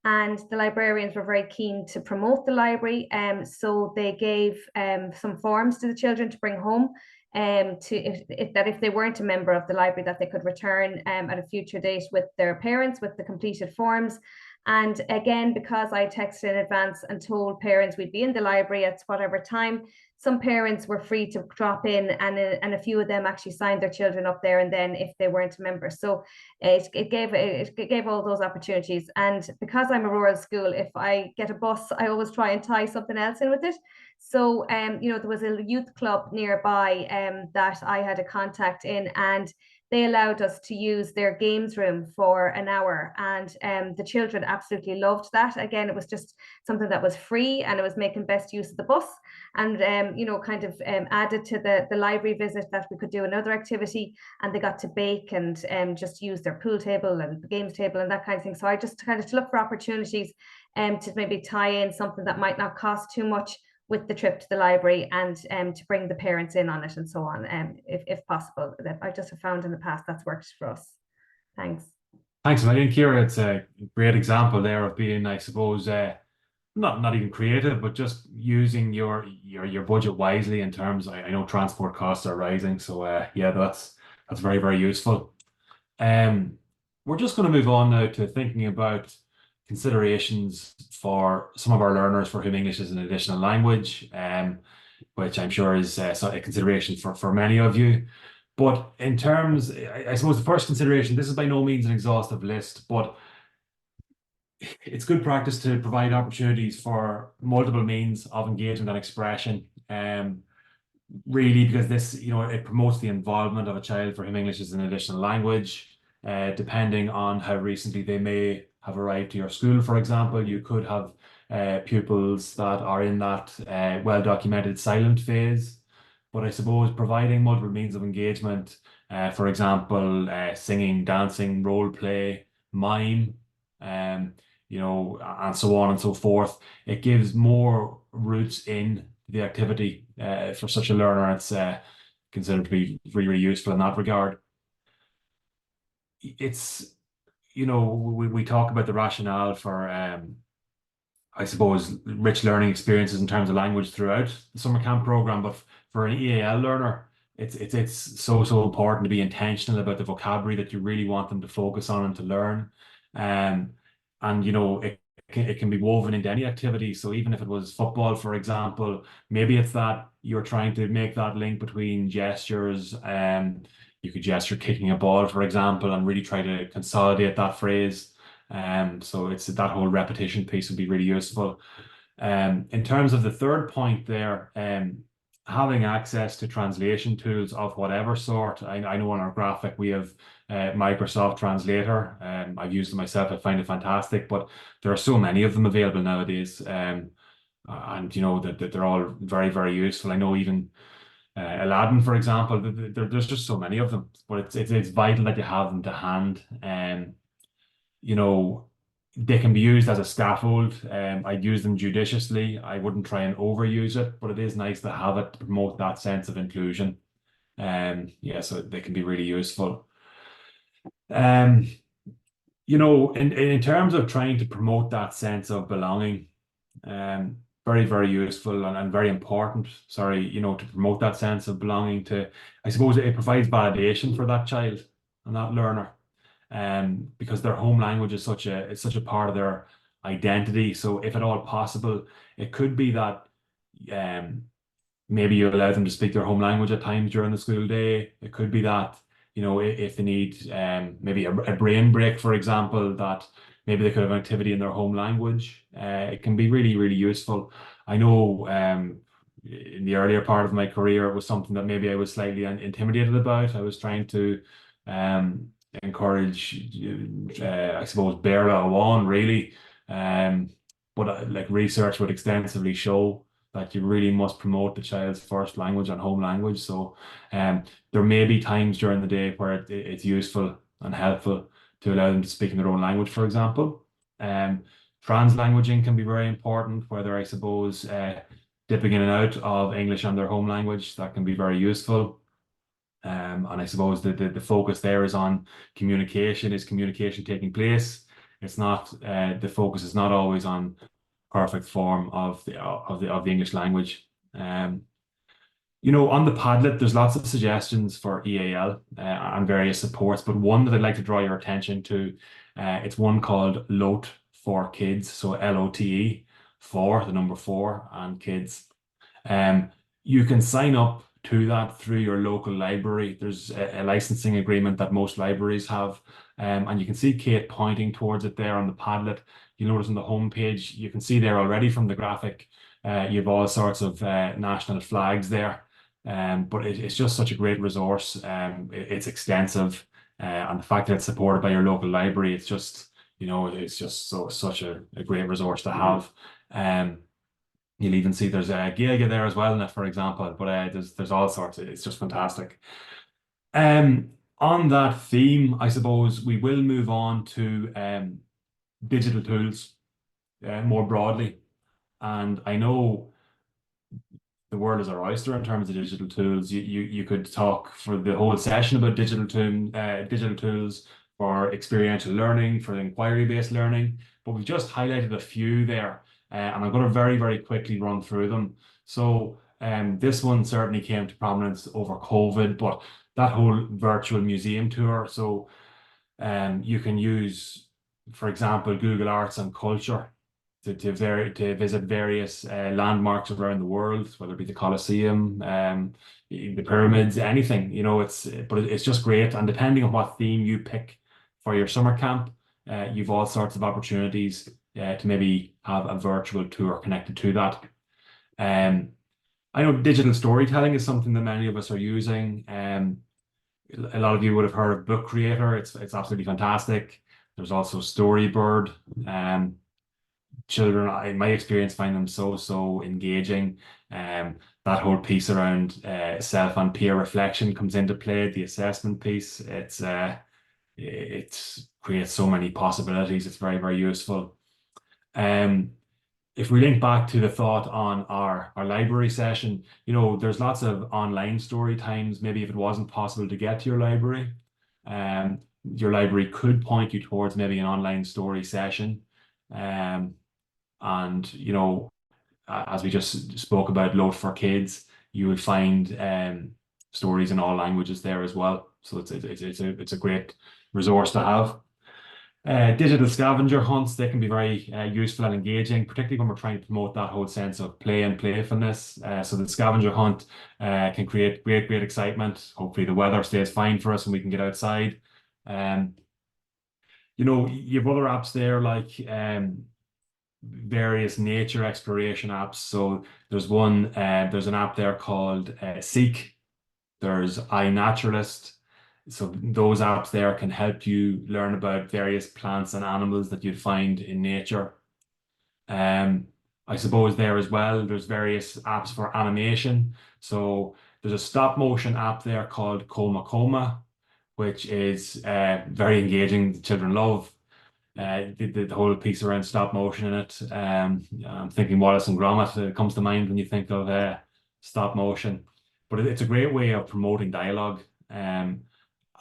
And the librarians were very keen to promote the library, so they gave some forms to the children to bring home, if they weren't a member of the library, that they could return at a future date with their parents with the completed forms. And again, because I texted in advance and told parents we'd be in the library at whatever time, some parents were free to drop in, and a few of them actually signed their children up there and then, if they weren't a member. So it gave all those opportunities. And because I'm a rural school, if I get a bus, I always try and tie something else in with it. So there was a youth club nearby that I had a contact in, and they allowed us to use their games room for an hour, and the children absolutely loved that. Again, it was just something that was free, and it was making best use of the bus, and added to the library visit that we could do another activity, and they got to bake and just use their pool table and the games table and that kind of thing. So I just kind of to look for opportunities to maybe tie in something that might not cost too much with the trip to the library, and to bring the parents in on it and so on, if possible. That I just have found in the past that's worked for us. Thanks. Thanks a million, Ciara. It's a great example there of being, I suppose, not even creative, but just using your budget wisely in terms. I know transport costs are rising, so yeah, that's very, very useful. We're just going to move on now to thinking about considerations for some of our learners for whom English is an additional language, which I'm sure is a consideration for many of you. But in terms, I suppose the first consideration, this is by no means an exhaustive list, but it's good practice to provide opportunities for multiple means of engagement and expression. Really, because this, it promotes the involvement of a child for whom English is an additional language. Depending on how recently they may have arrived to your school, for example, you could have pupils that are in that well-documented silent phase. But I suppose providing multiple means of engagement, for example, singing, dancing, role play, mime, and so on and so forth, it gives more roots in the activity for such a learner. It's considered to be really, really useful in that regard. It's, we talk about the rationale for, I suppose, rich learning experiences in terms of language throughout the summer camp program, but for an EAL learner, it's so important to be intentional about the vocabulary that you really want them to focus on and to learn. And it can be woven into any activity. So even if it was football, for example, maybe it's that you're trying to make that link between gestures. You could gesture kicking a ball, for example, and really try to consolidate that phrase. So it's that whole repetition piece would be really useful. In terms of the third point there, having access to translation tools of whatever sort. I know on our graphic we have Microsoft Translator. I've used it myself. I find it fantastic, but there are so many of them available nowadays. And that they're all very, very useful. I know even Aladdin, for example, there's just so many of them, but it's vital that you have them to hand. They can be used as a scaffold. I'd use them judiciously. I wouldn't try and overuse it, but it is nice to have it to promote that sense of inclusion. So they can be really useful. In terms of trying to promote that sense of belonging, very, very useful and very important, to promote that sense of belonging I suppose it provides validation for that child and that learner. Because their home language is such a part of their identity. So if at all possible, it could be that maybe you allow them to speak their home language at times during the school day. It could be that, if they need maybe a brain break, for example, that maybe they could have an activity in their home language. It can be really, really useful. I know in the earlier part of my career, it was something that maybe I was slightly intimidated about. I was trying to encourage, I suppose, Béarla One really. But like research would extensively show that you really must promote the child's first language and home language. So there may be times during the day where it's useful and helpful to allow them to speak in their own language, for example. Translanguaging can be very important, whether I suppose dipping in and out of English and their home language, that can be very useful. And I suppose the focus there is on communication. Is communication taking place? It's not, the focus is not always on perfect form of the English language. You know, on the Padlet, there's lots of suggestions for EAL and various supports, but one that I'd like to draw your attention to, it's one called LOTE for Kids, so LOTE, for the number 4 and kids. You can sign up to that through your local library. There's a licensing agreement that most libraries have, and you can see Kate pointing towards it there on the Padlet. You'll notice on the home page, you can see there already from the graphic, you have all sorts of national flags there. But it's just such a great resource. It's extensive, and the fact that it's supported by your local library, it's just, you know, it's just such a great resource to have. You'll even see there's a Gaeilge there as well in it, for example, but there's all sorts of, it's just fantastic. On that theme, I suppose we will move on to digital tools more broadly. And I know the world is our oyster in terms of digital tools. You could talk for the whole session about digital tools for experiential learning, for inquiry-based learning, but we've just highlighted a few there, and I'm going to very, very quickly run through them. So this one certainly came to prominence over COVID, but that whole virtual museum tour. So you can use, for example, Google Arts and Culture to visit various landmarks around the world, whether it be the Colosseum, the pyramids, anything, you know, but it's just great. And depending on what theme you pick for your summer camp, you've all sorts of opportunities to maybe have a virtual tour connected to that. I know digital storytelling is something that many of us are using. A lot of you would have heard of Book Creator. It's absolutely fantastic. There's also Storybird. Children, in my experience, find them so engaging. That whole piece around self and peer reflection comes into play. The assessment piece, it creates so many possibilities. It's very, very useful. If we link back to the thought on our library session, you know, there's lots of online story times. Maybe if it wasn't possible to get to your library could point you towards maybe an online story session. And, you know, as we just spoke about LOTE for Kids, you will find stories in all languages there as well. So it's a great resource to have. Digital scavenger hunts, they can be very useful and engaging, particularly when we're trying to promote that whole sense of play and playfulness. So the scavenger hunt can create great excitement. Hopefully the weather stays fine for us and we can get outside. You know, you have other apps there like various nature exploration apps. So there's an app there called Seek. There's iNaturalist. So those apps there can help you learn about various plants and animals that you'd find in nature. I suppose there as well, there's various apps for animation. So there's a stop motion app there called Coma Coma, which is very engaging. The children love the whole piece around stop motion in it. I'm thinking Wallace and Gromit. It comes to mind when you think of stop motion. But it's a great way of promoting dialogue.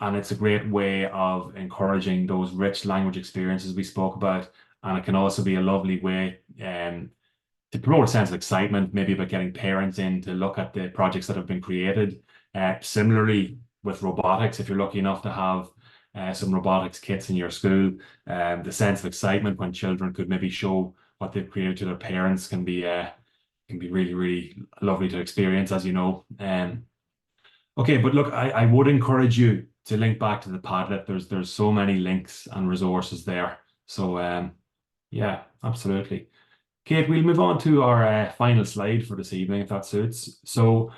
And it's a great way of encouraging those rich language experiences we spoke about. And it can also be a lovely way to promote a sense of excitement, maybe about getting parents in to look at the projects that have been created. Similarly, with robotics, if you're lucky enough to have some robotics kits in your school, the sense of excitement when children could maybe show what they've created to their parents can be really, really lovely to experience, as you know. Okay, but look, I would encourage you to link back to the Padlet. There's so many links and resources there. So yeah, absolutely. Kate, we'll move on to our final slide for this evening, if that suits. So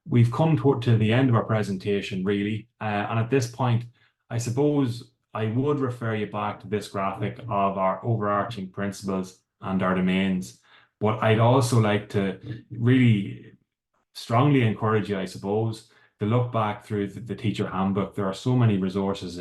we've come to the end of our presentation, really. And at this point, I suppose I would refer you back to this graphic of our overarching principles and our domains. But I'd also like to really strongly encourage you, I suppose, to look back through the teacher handbook. There are so many resources